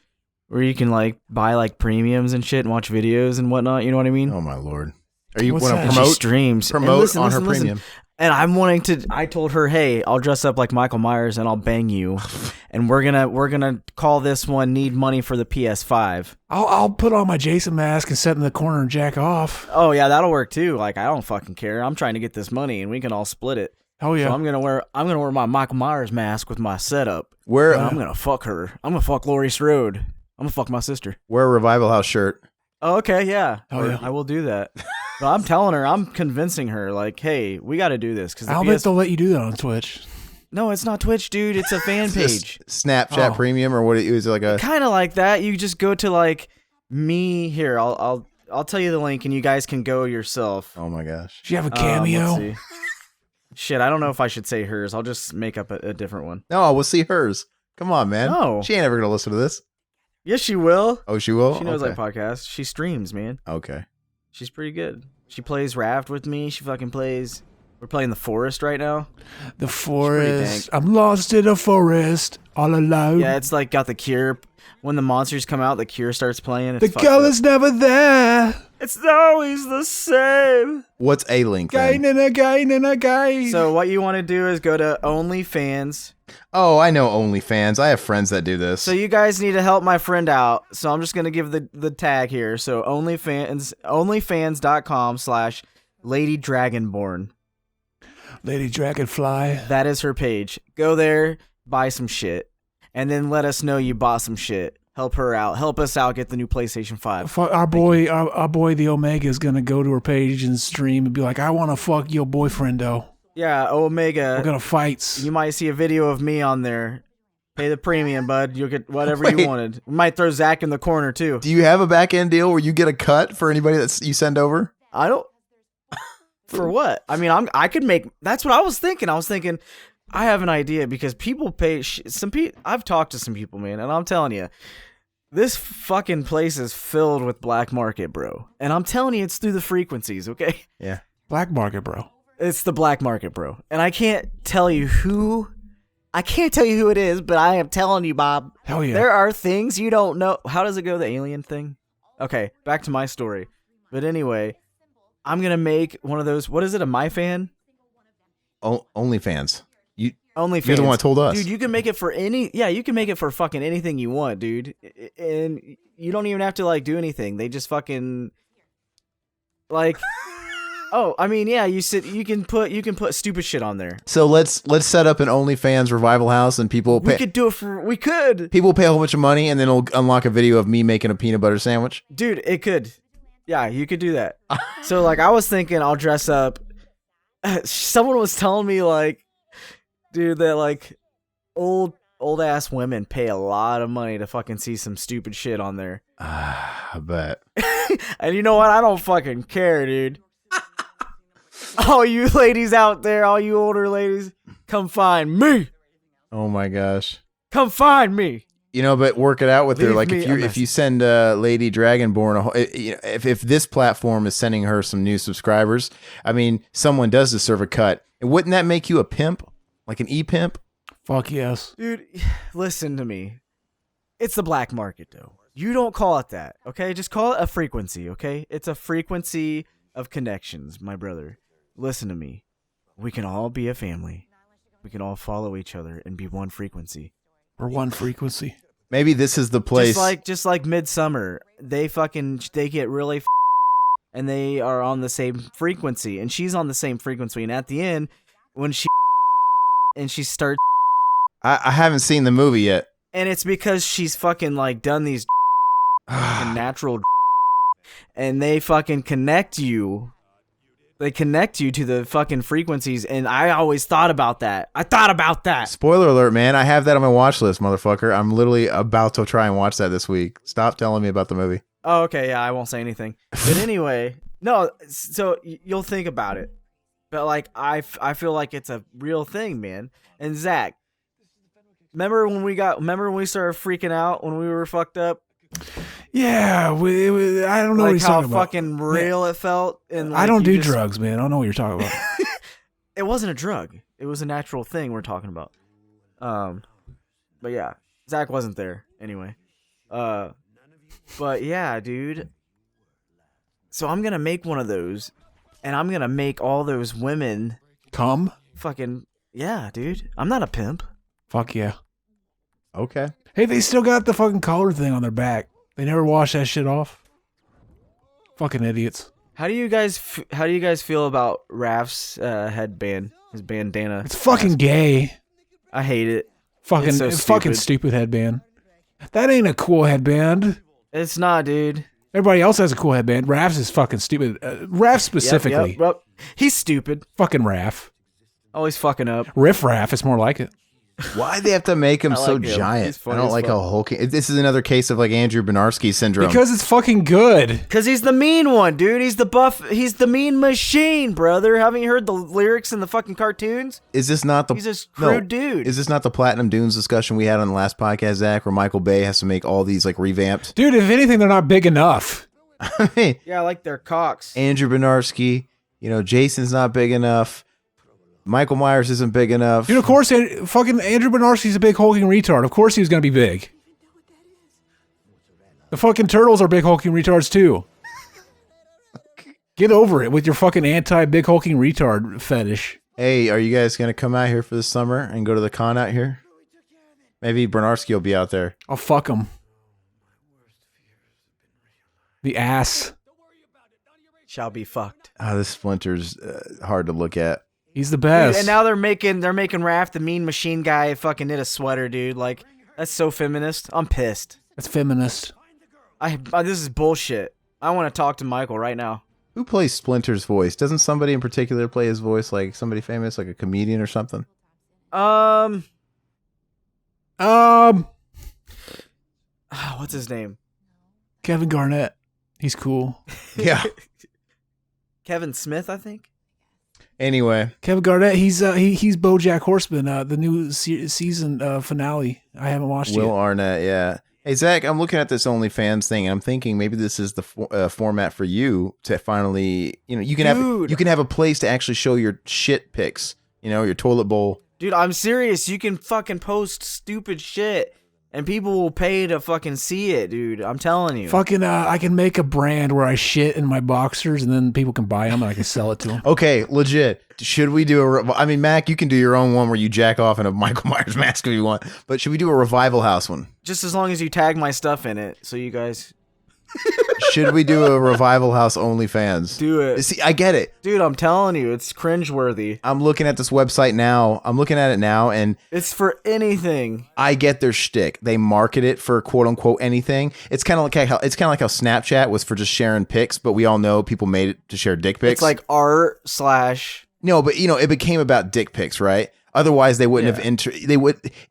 S4: where you can like buy like premiums and shit and watch videos and whatnot. You know what I mean?
S1: Oh my lord. Are you
S3: What's
S1: want to
S3: that?
S1: promote?
S4: She streams.
S1: Promote
S4: listen,
S1: on
S4: listen,
S1: her
S4: listen.
S1: premium.
S4: And I'm wanting to. I told her, hey, I'll dress up like Michael Myers and I'll bang you, and we're gonna call this one "Need Money for the PS5."
S3: I'll put on my Jason mask and sit in the corner and jack off.
S4: Oh yeah, that'll work too. Like, I don't fucking care. I'm trying to get this money and we can all split it.
S3: Oh yeah.
S4: So I'm gonna wear my Michael Myers mask with my setup.
S1: Wear
S4: I'm gonna fuck her. I'm gonna fuck Laurie Strode. I'm gonna fuck my sister.
S1: Wear a Revival House shirt.
S4: Oh, okay, yeah.
S3: Oh, yeah.
S4: I will do that. But I'm telling her, I'm convincing her, like, hey, we got to do this. Cause
S3: I'll bet they'll let you do that on Twitch.
S4: No, it's not Twitch, dude. It's a fan page.
S1: Snapchat Premium, or what? It was like a
S4: kind of like that. You just go to like me here. I'll tell you the link, and you guys can go yourself.
S1: Oh my gosh.
S3: Do you have a cameo?
S4: Let's see. Shit, I don't know if I should say hers. I'll just make up a different one.
S1: No, we'll see hers. Come on, man.
S4: No.
S1: She ain't ever gonna listen to this.
S4: Yes, she will.
S1: Oh, she will?
S4: She knows
S1: okay.
S4: I podcast. She streams, man.
S1: Okay.
S4: She's pretty good. She plays Raft with me. She fucking plays. We're playing The Forest right now.
S3: The Forest. I'm lost in a forest. all alone.
S4: Yeah, it's like got the Cure. When the monsters come out, the Cure starts playing.
S3: The girl is never there.
S4: It's always the same.
S1: What's a link?
S3: Again and again and again.
S4: So what you want to do is go to OnlyFans.
S1: Oh, I know OnlyFans. I have friends that do this.
S4: So you guys need to help my friend out. So I'm just going to give the tag here. So onlyfans.com/Lady Dragonborn.
S3: Lady Dragonfly.
S4: That is her page. Go there, buy some shit, and then let us know you bought some shit. Help her out. Help us out. Get the new PlayStation 5.
S3: Our boy, the Omega, is gonna go to her page and stream and be like, "I want to fuck your boyfriend, though.
S4: Yeah, Omega.
S3: We're gonna fight."
S4: You might see a video of me on there. Pay the premium, bud. You'll get whatever you wanted. We might throw Zach in the corner too.
S1: Do you have a back end deal where you get a cut for anybody that you send over?
S4: I don't. For what? I mean, I could make. That's what I was thinking. I was thinking. I have an idea because people pay some people. I've talked to some people, man, and I'm telling you, this fucking place is filled with black market, bro. And I'm telling you, it's through the frequencies, okay?
S1: Yeah,
S3: black market, bro.
S4: It's the black market, bro. And I can't tell you who. I can't tell you who it is, but I am telling you, Bob.
S3: Hell yeah.
S4: There are things you don't know. How does it go? The alien thing. Okay, back to my story. But anyway, I'm gonna make one of those. What is it? A MyFan?
S1: OnlyFans.
S4: OnlyFans.
S1: You're the one that told us.
S4: Dude, you can make it for you can make it for fucking anything you want, dude. And you don't even have to like do anything. They just fucking like oh, I mean, yeah, you can put stupid shit on there.
S1: So let's set up an OnlyFans revival house and people pay.
S4: We could.
S1: People pay a whole bunch of money and then it'll unlock a video of me making a peanut butter sandwich.
S4: Dude, it could. Yeah, you could do that. So like I was thinking I'll dress up. Someone was telling me like, dude, that like old ass women pay a lot of money to fucking see some stupid shit on there.
S1: I bet.
S4: And you know what? I don't fucking care, dude. All you ladies out there, all you older ladies, come find me.
S1: Oh my gosh.
S4: Come find me.
S1: You know, but work it out with her.
S4: Leave
S1: Like
S4: me
S1: if you send Lady Dragonborn, if this platform is sending her some new subscribers, I mean, someone does deserve a cut. And wouldn't that make you a pimp, like an e-pimp?
S3: Fuck yes,
S4: dude. Listen to me. It's the black market, though. You don't call it that, okay? Just call it a frequency, okay? It's a frequency of connections, my brother. Listen to me. We can all be a family. We can all follow each other and be one frequency.
S3: Or one frequency.
S1: Maybe this is the place.
S4: Just like Midsummer, they get really and they are on the same frequency, and she's on the same frequency. And at the end, when she starts,
S1: I haven't seen the movie yet,
S4: and it's because she's fucking like done these natural, and they fucking connect you. They connect you to the fucking frequencies, and I always thought about that.
S1: Spoiler alert, man. I have that on my watch list, motherfucker. I'm literally about to try and watch that this week. Stop telling me about the movie.
S4: Oh, okay, yeah, I won't say anything. But anyway, no, so you'll think about it. But, like, I feel like it's a real thing, man. And Zach, remember when we started freaking out when we were fucked up?
S3: Yeah, I don't know what you're talking about.
S4: Like how fucking real it felt. And like,
S3: I don't do drugs, man. I don't know what you're talking about.
S4: It wasn't a drug. It was a natural thing we're talking about. But yeah, Zach wasn't there anyway. But yeah, dude. So I'm gonna make one of those, and I'm gonna make all those women
S3: come.
S4: Fucking yeah, dude. I'm not a pimp.
S3: Fuck yeah.
S1: Okay.
S3: Hey, they still got the fucking collar thing on their back. They never wash that shit off. Fucking idiots.
S4: How do you guys feel about Raph's headband, his bandana?
S3: It's fucking gay.
S4: I hate it.
S3: Fucking stupid headband. That ain't a cool headband.
S4: It's not, dude.
S3: Everybody else has a cool headband. Raph's is fucking stupid. Raph specifically.
S4: Yep. He's stupid.
S3: Fucking Raph.
S4: Always fucking up.
S1: Riff
S3: Raff, it's more like it.
S1: Why'd they have to make him so giant? I don't like how hulking. This is another case of like Andrew Bernarski syndrome.
S3: Because it's fucking good.
S4: Because he's the mean one, dude. He's the buff. He's the mean machine, brother. Haven't you heard the lyrics in the fucking cartoons?
S1: Is this not the?
S4: He's a crude dude.
S1: Is this not the Platinum Dunes discussion we had on the last podcast, Zach, where Michael Bay has to make all these like revamped?
S3: Dude, if anything, they're not big enough.
S1: I mean,
S4: yeah, I like their cocks.
S1: Andrew Bernarski. Jason's not big enough. Michael Myers isn't big enough.
S3: Dude, of course, fucking Andrew Bernarski's a big hulking retard. Of course he was gonna be big. The fucking turtles are big hulking retards too. Get over it with your fucking anti-big hulking retard fetish.
S1: Hey, are you guys gonna come out here for the summer and go to the con out here? Maybe Bernarski will be out there.
S3: I'll fuck him. The ass.
S4: Shall be fucked.
S1: This Splinter's hard to look at.
S3: He's the best.
S4: Dude, and now they're making Raph the mean machine guy fucking knit a sweater, dude. Like, that's so feminist. I'm pissed.
S3: That's feminist.
S4: This is bullshit. I want to talk to Michael right now.
S1: Who plays Splinter's voice? Doesn't somebody in particular play his voice, like somebody famous, like a comedian or something?
S4: What's his name?
S3: Kevin Garnett. He's cool.
S1: Yeah.
S4: Kevin Smith, I think.
S1: Anyway,
S3: Kevin Garnett. He's BoJack Horseman. The new season finale. I haven't watched
S1: Will
S3: it.
S1: Arnett. Yeah. Hey Zach, I'm looking at this OnlyFans thing, and I'm thinking maybe this is the format for you to finally, you can have a place to actually show your shit pics. Your toilet bowl.
S4: Dude, I'm serious. You can fucking post stupid shit, and people will pay to fucking see it, dude. I'm telling you.
S3: Fucking, I can make a brand where I shit in my boxers, and then people can buy them, and I can sell it to them.
S1: Okay, legit. Should we do Mac, you can do your own one where you jack off in a Michael Myers mask if you want, but should we do a Revival House one?
S4: Just as long as you tag my stuff in it, so you guys...
S1: Should we do a Revival House OnlyFans?
S4: Do it.
S1: See, I get it.
S4: Dude, I'm telling you, it's cringeworthy.
S1: I'm looking at this website now. I'm looking at it now, and
S4: it's for anything.
S1: I get their shtick. They market it for quote unquote anything. It's kind of like how Snapchat was for just sharing pics, but we all know people made it to share dick pics.
S4: It's like art /
S1: No, but it became about dick pics, right? Otherwise, they wouldn't have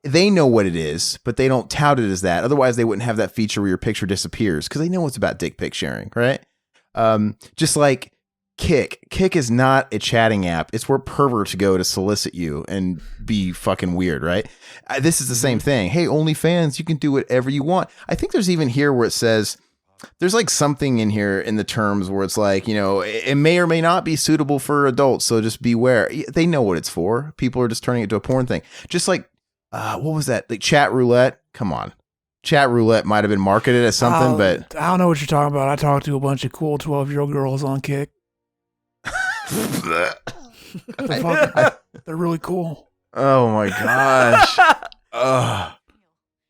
S1: they know what it is, but they don't tout it as that. Otherwise, they wouldn't have that feature where your picture disappears because they know it's about dick pic sharing, right? Just like Kik. Kik is not a chatting app. It's where perverts go to solicit you and be fucking weird, right? This is the same thing. Hey, OnlyFans, you can do whatever you want. I think there's even here where it says, there's like something in here in the terms where it's like, it may or may not be suitable for adults. So just beware. They know what it's for. People are just turning it to a porn thing. Just like, what was that? Like chat roulette. Come on. Chat roulette might have been marketed as something, but
S3: I don't know what you're talking about. I talked to a bunch of cool 12-year-old girls on Kik. They're really cool.
S1: Oh my gosh.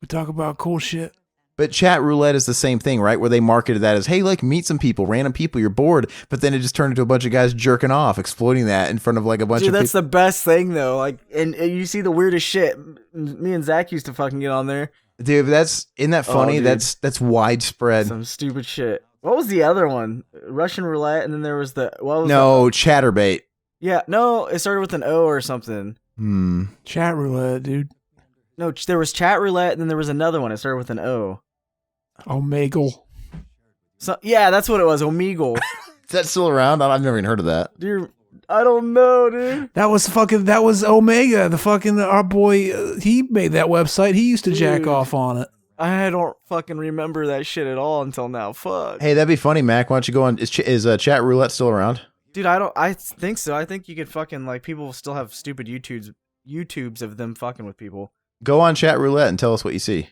S3: We talk about cool shit.
S1: But chat roulette is the same thing, right? Where they marketed that as, hey, like meet some people, random people, you're bored. But then it just turned into a bunch of guys jerking off, exploiting that in front of like a bunch of people.
S4: That's the best thing though. Like, and you see the weirdest shit. Me and Zach used to fucking get on there.
S1: Dude, isn't that funny? That's widespread.
S4: Some stupid shit. What was the other one? Russian roulette, and then there was
S1: Chatterbait.
S4: Yeah, no, it started with an O or something.
S3: Chat roulette, dude.
S4: No, there was chat roulette, and then there was another one. It started with an O.
S3: Omegle.
S4: So yeah, that's what it was. Omegle.
S1: Is that still around? I've never even heard of that.
S4: Dude, I don't know, dude.
S3: That was Omega. Our boy, he made that website. He used to jack off on it.
S4: I don't fucking remember that shit at all until now. Fuck.
S1: Hey, that'd be funny, Mac. Why don't you go on? Is chat roulette still around?
S4: Dude, I think so. I think you could fucking like people still have stupid YouTubes of them fucking with people.
S1: Go on chat roulette and tell us what you see.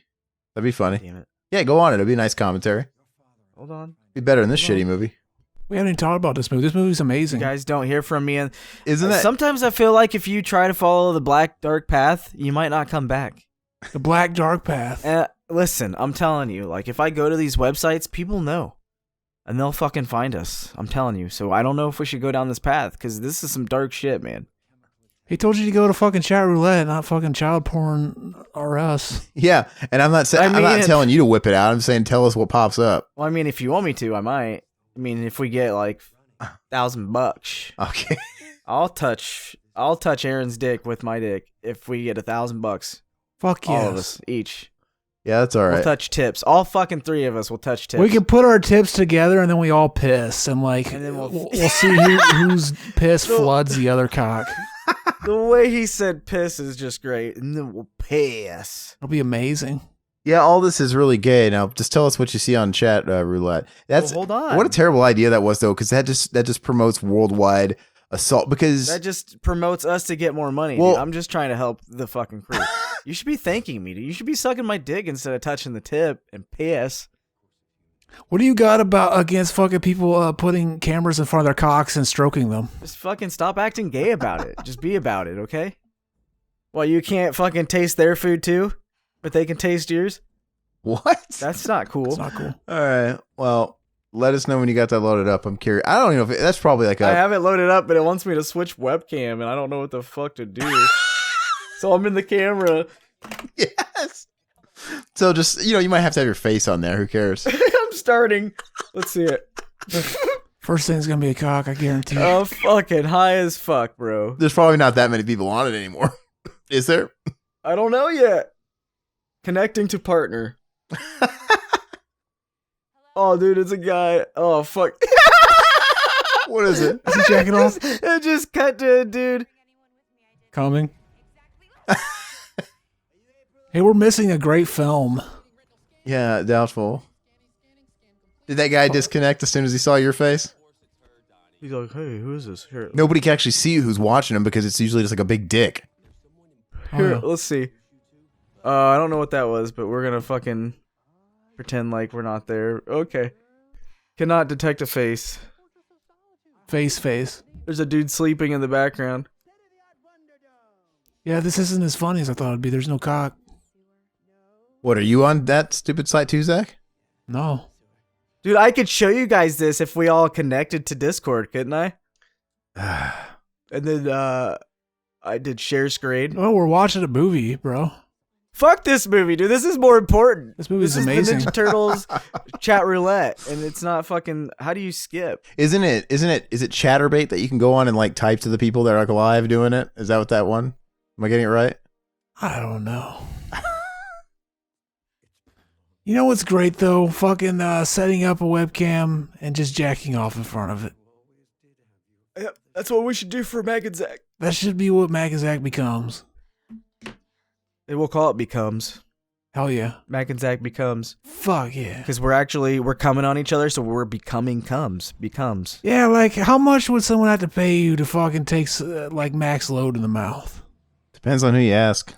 S1: That'd be funny.
S4: Damn it.
S1: Yeah, go on it. It'd be a nice commentary.
S4: Hold on.
S1: Be better than this shitty movie.
S3: We haven't even talked about this movie. This movie's amazing.
S4: You guys don't hear from me, and
S1: isn't that
S4: sometimes I feel like if you try to follow the black dark path, you might not come back.
S3: The black dark path.
S4: Listen, I'm telling you, like if I go to these websites, people know, and they'll fucking find us. I'm telling you. So I don't know if we should go down this path because this is some dark shit, man.
S3: He told you to go to fucking chat roulette, not fucking child porn RS.
S1: Yeah, and I'm not saying I'm not telling you to whip it out. I'm saying tell us what pops up.
S4: Well, I mean, if you want me to, I might. I mean, if we get like $1,000,
S1: okay,
S4: I'll touch Aaron's dick with my dick if we get $1,000.
S3: Fuck yeah,
S4: all of us each.
S1: Yeah, that's all right.
S4: We'll touch tips. All fucking three of us will touch tips.
S3: We can put our tips together and then we all piss and then we'll see whose piss floods the other cock.
S4: The way he said piss is just great. And then we'll piss.
S3: It'll be amazing.
S1: Yeah, all this is really gay. Now, just tell us what you see on chat roulette. That's
S4: hold on.
S1: What a terrible idea that was, though, because that just promotes worldwide assault because
S4: That just promotes us to get more money.
S1: Well-
S4: dude. I'm just trying to help the fucking crew. You should be thanking me, dude. You should be sucking my dick instead of touching the tip and piss.
S3: What do you got against fucking people putting cameras in front of their cocks and stroking them?
S4: Just fucking stop acting gay about it. Just be about it, okay? Well, you can't fucking taste their food too, but they can taste yours?
S1: what?
S4: That's not cool.
S3: It's not cool.
S1: All right. Well, let us know when you got that loaded up. I'm curious. I don't even know if that's probably like
S4: I
S1: a.
S4: have it loaded up, but it wants me to switch webcam, and I don't know what the fuck to do. So I'm in the camera.
S1: Yes. So just you might have to have your face on there. Who cares?
S4: I'm starting. Let's see it.
S3: First thing's gonna be a cock, I guarantee.
S4: Oh, fucking high as fuck, bro.
S1: There's probably not that many people on it anymore. Is there?
S4: I don't know yet. Connecting to partner. Oh, dude, it's a guy. Oh, fuck.
S1: What is it?
S3: Is he jacking off?
S4: It just cut to a dude.
S3: Coming. Hey, we're missing a great film.
S1: Yeah, doubtful. Did that guy disconnect as soon as he saw your face?
S4: He's like, hey, who is this? Here,
S1: Nobody can actually see who's watching him because it's usually just like a big dick.
S4: here,
S3: Oh, yeah.
S4: let's see. I don't know what that was, but we're gonna fucking pretend like we're not there. Okay. Cannot detect a face.
S3: Face.
S4: There's a dude sleeping in the background.
S3: Yeah, this isn't as funny as I thought it'd be. There's no cock.
S1: What, are you on that stupid site too, Zach?
S3: No.
S4: Dude, I could show you guys this if we all connected to Discord, couldn't I? And then I did share screen.
S3: Well, we're watching a movie, bro.
S4: Fuck this movie, dude. This is more important.
S3: This movie's
S4: This is
S3: amazing.
S4: the Ninja Turtles chat roulette, and it's not fucking. How do you skip?
S1: Is it Chatterbait that you can go on and like type to the people that are like live doing it? Is that what that one? Am I getting it right?
S3: I don't know. You know what's great though? Fucking setting up a webcam and just jacking off in front of it.
S4: Yep, that's what we should do for Mac and Zach.
S3: That should be what Mac and Zach becomes.
S4: And we'll call it Becomes.
S3: Hell yeah.
S4: Mac and Zach Becomes.
S3: Fuck yeah.
S4: Because we're coming on each other, so we're becoming Becomes.
S3: Yeah, like how much would someone have to pay you to fucking take like max load in the mouth?
S1: Depends on who you ask.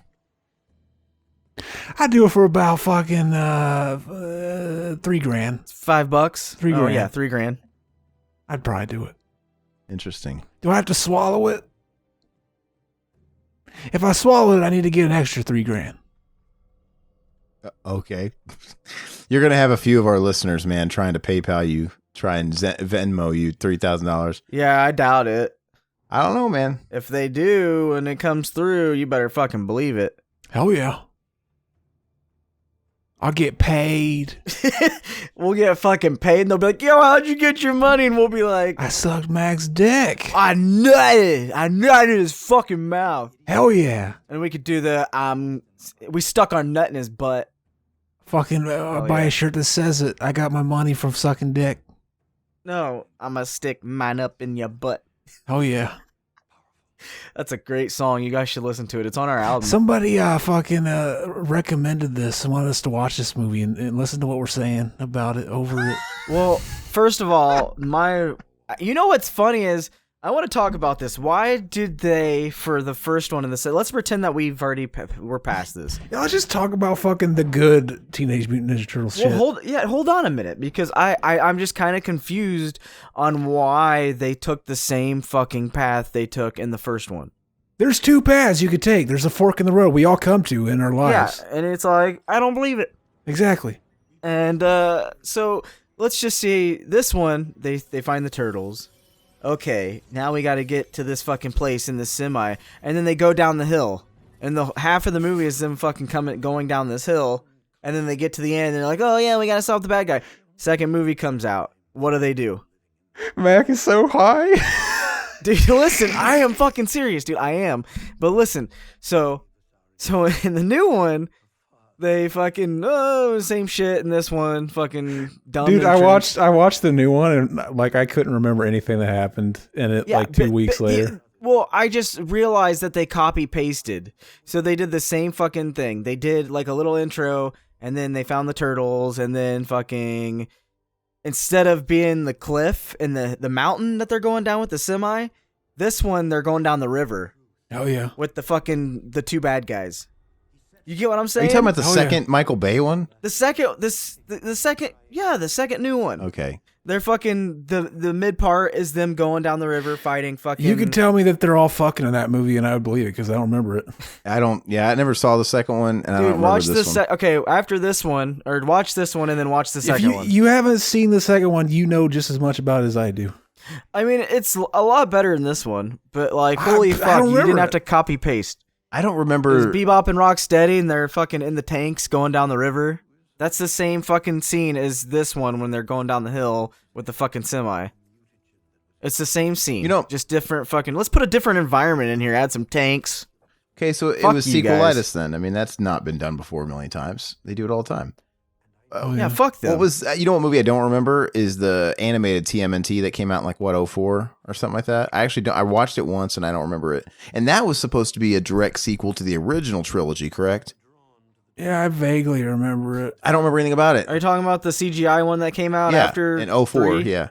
S3: I'd do it for about fucking $3,000.
S4: $5.
S3: $3,000.
S4: Oh yeah, $3,000.
S3: I'd probably do it.
S1: Interesting.
S3: Do I have to swallow it? If I swallow it, I need to get an extra $3,000.
S1: Okay. You're going to have a few of our listeners, man, trying to PayPal you, try and Venmo you $3,000.
S4: Yeah, I doubt it.
S1: I don't know, man.
S4: If they do and it comes through, you better fucking believe it.
S3: Hell yeah. I'll get paid.
S4: We'll get fucking paid, and they'll be like, yo, how'd you get your money? And we'll be like,
S3: I sucked Mac's dick.
S4: I nutted his fucking mouth.
S3: Hell yeah.
S4: And we could do the, we stuck our nut in his butt.
S3: Fucking buy
S4: yeah.
S3: a shirt that says it. I got my money from sucking dick.
S4: No, I'm gonna stick mine up in your butt.
S3: Hell yeah.
S4: That's a great song. You guys should listen to it. It's on our album.
S3: Somebody fucking recommended this and wanted us to watch this movie and listen to what we're saying about it over it.
S4: Well, first of all, you know what's funny is I want to talk about this. Why did they, for the first one in the set, let's pretend that we're past this.
S3: Yeah, let's just talk about fucking the good Teenage Mutant Ninja Turtles shit.
S4: Well, hold on a minute, because I'm just kind of confused on why they took the same fucking path they took in the first one.
S3: There's two paths you could take. There's a fork in the road we all come to in our lives.
S4: Yeah, and it's like, I don't believe it.
S3: Exactly.
S4: And so let's just see this one. They find the turtles. Okay, now we got to get to this fucking place in this semi, and then they go down the hill, and the half of the movie is them fucking going down this hill, and then they get to the end, and they're like, oh yeah, we got to stop the bad guy. Second movie comes out. What do?
S3: Mac is so high.
S4: Dude, listen, I am fucking serious, dude. I am. But listen, so in the new one, they fucking same shit in this one, fucking dumb.
S3: Dude,
S4: entrance.
S3: I watched the new one and like I couldn't remember anything that happened in it like 2 weeks later.
S4: Well, I just realized that they copy pasted. So they did the same fucking thing. They did like a little intro, and then they found the turtles, and then fucking instead of being the cliff and the mountain that they're going down with the semi, This one, they're going down the river
S3: Oh yeah.
S4: with the two bad guys. You get what I'm
S1: Are
S4: saying?
S1: you talking about the
S3: Oh,
S1: second Michael Bay one?
S4: the second new one.
S1: Okay.
S4: They're fucking the mid part is them going down the river fighting fucking.
S3: You could tell me that they're all fucking in that movie, and I would believe it because I don't remember it.
S1: I never saw the second one, and I don't
S4: Dude,
S1: remember
S4: watch
S1: this one.
S4: okay, after this one, or watch this one and then watch the
S3: If
S4: second one.
S3: you haven't seen the second one, you know just as much about it as I do.
S4: I mean, it's a lot better than this one, but like,
S3: I
S4: holy
S3: don't
S4: fuck, you
S3: remember
S4: didn't have
S3: it.
S4: to copy paste.
S1: I don't
S4: It was
S1: remember.
S4: Bebop and Rocksteady, and they're fucking in the tanks going down the river. That's the same fucking scene as this one when they're going down the hill with the fucking semi. It's the same scene.
S1: You know-
S4: just different fucking. Let's put a different environment in here. Add some tanks.
S1: Okay, so it
S4: Fuck
S1: was
S4: you guys.
S1: sequelitis then. I mean, that's not been done before a million times. They do it all the time.
S3: Oh
S4: Yeah, fuck them.
S1: What was you know what movie I don't remember is the animated TMNT that came out in like what 04 or something like that. I actually don't, I watched it once and I don't remember it. And that was supposed to be a direct sequel to the original trilogy, correct?
S3: Yeah, I vaguely remember it.
S1: I don't remember anything about it.
S4: Are you talking about the CGI one that came out
S1: Yeah,
S4: after
S1: in 04,
S4: 3?
S1: yeah.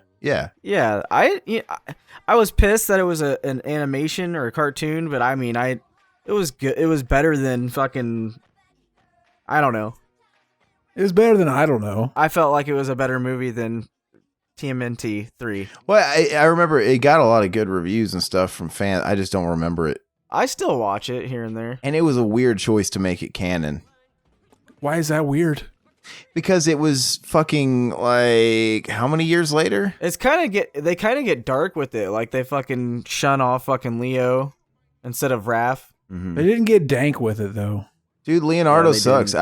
S4: Yeah, I was pissed that it was an animation or a cartoon, but I mean, it was good. It was better than fucking. I don't know.
S3: It was better than I don't know.
S4: I felt like it was a better movie than TMNT 3.
S1: Well, I remember it got a lot of good reviews and stuff from fans. I just don't remember it.
S4: I still watch it here and there.
S1: And it was a weird choice to make it canon.
S3: Why is that weird?
S1: Because it was fucking like how many years later?
S4: They kind of get dark with it. Like they fucking shun off fucking Leo instead of Raph.
S3: They didn't get dank with it though.
S1: Dude, Leonardo
S4: Yeah, they
S1: sucks.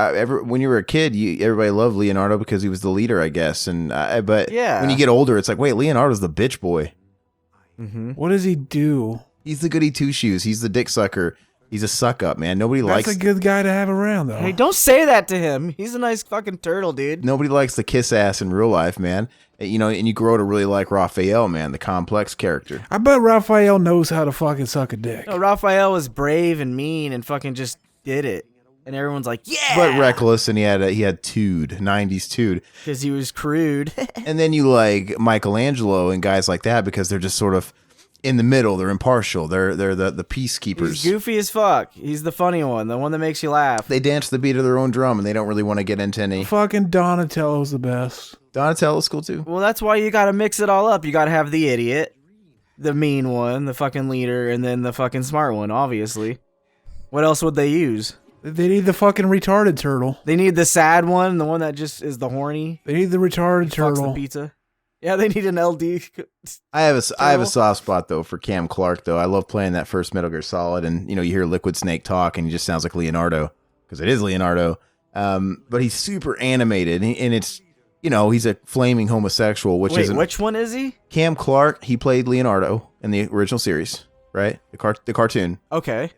S1: When you were a kid, everybody loved Leonardo because he was the leader, I guess. And but
S4: Yeah.
S1: when you get older, it's like, wait, Leonardo's the bitch boy.
S4: Mm-hmm.
S3: What does he do?
S1: He's the goody two shoes. He's the dick sucker. He's a suck up, man. Nobody
S3: That's
S1: likes
S3: a good guy to have around though.
S4: Hey, don't say that to him. He's a nice fucking turtle, dude.
S1: nobody likes the kiss ass in real life, man. You know, and you grow to really like Raphael, man, the complex character.
S3: I bet Raphael knows how to fucking suck a dick.
S4: No, Raphael was brave and mean and fucking just did it. And everyone's like, yeah!
S1: But reckless, and he had tude, 90s tude.
S4: Because he was crude.
S1: And then you like Michelangelo and guys like that because they're just sort of in the middle. They're impartial. They're the peacekeepers.
S4: He's goofy as fuck. He's the funny one, the one that makes you laugh.
S1: They dance to the beat of their own drum, and they don't really want to get into any.
S3: Fucking Donatello's the best.
S1: Donatello's cool too.
S4: Well, that's why you gotta mix it all up. You gotta have the idiot, the mean one, the fucking leader, and then the fucking smart one, obviously. What else would they use?
S3: They need the fucking retarded turtle.
S4: They need the sad one, the one that just is the horny.
S3: They need the retarded
S4: Fucks the
S3: turtle.
S4: pizza. Yeah, they need an LD.
S1: I have a soft spot though for Cam Clark though. I love playing that first Metal Gear Solid, and you hear Liquid Snake talk, and he just sounds like Leonardo because it is Leonardo. But he's super animated, and it's he's a flaming homosexual, which
S4: Wait,
S1: isn't.
S4: which one is he?
S1: Cam Clark, he played Leonardo in the original series, right? The cartoon.
S4: Okay.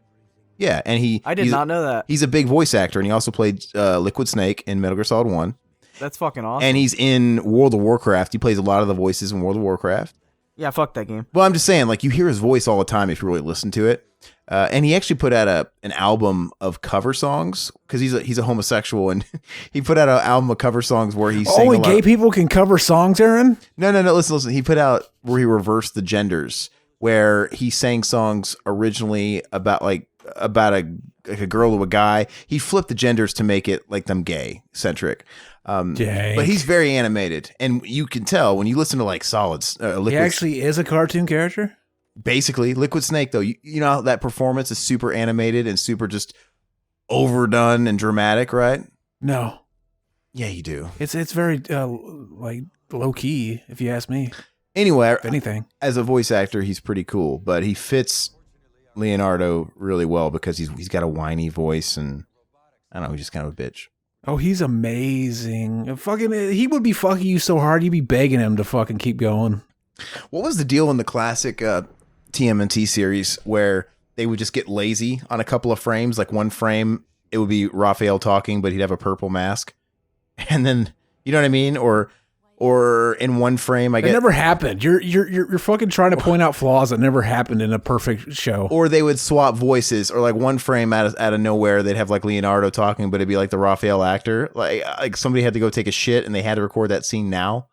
S1: Yeah, and
S4: I did not know that.
S1: He's a big voice actor, and he also played Liquid Snake in Metal Gear Solid 1.
S4: That's fucking awesome.
S1: And he's in World of Warcraft. He plays a lot of the voices in World of Warcraft.
S4: Yeah, fuck that game.
S1: Well, I'm just saying, like, you hear his voice all the time if you really listen to it. And he actually put out an album of cover songs because he's a homosexual, and he put out an album of cover songs where he sang
S3: Only
S1: a lot
S3: gay people can cover songs, Aaron?
S1: No, listen. He put out where he reversed the genders, where he sang songs originally about a girl to a guy. He flipped the genders to make it like them gay centric.
S3: Dang.
S1: But he's very animated, and you can tell when you listen to like Solids.
S3: He
S1: Liquid,
S3: actually is a cartoon character?
S1: basically Liquid Snake though. You know how that performance is super animated and super just overdone and dramatic, right?
S3: No.
S1: Yeah, you do.
S3: It's very like low key, if you ask me.
S1: Anyway,
S3: If anything.
S1: as a voice actor, he's pretty cool, but he fits Leonardo really well because he's got a whiny voice, and I don't know, he's just kind of a bitch.
S3: Oh, he's amazing. He would be fucking you so hard, you'd be begging him to fucking keep going.
S1: What was the deal in the classic TMNT series where they would just get lazy on a couple of frames? Like one frame, it would be Raphael talking, but he'd have a purple mask, and then you know what I mean, or in one frame,
S3: It never happened. You're fucking trying to point out flaws that never happened in a perfect show.
S1: Or they would swap voices, or like one frame out of nowhere, they'd have like Leonardo talking, but it'd be like the Raphael actor. Like somebody had to go take a shit and they had to record that scene now.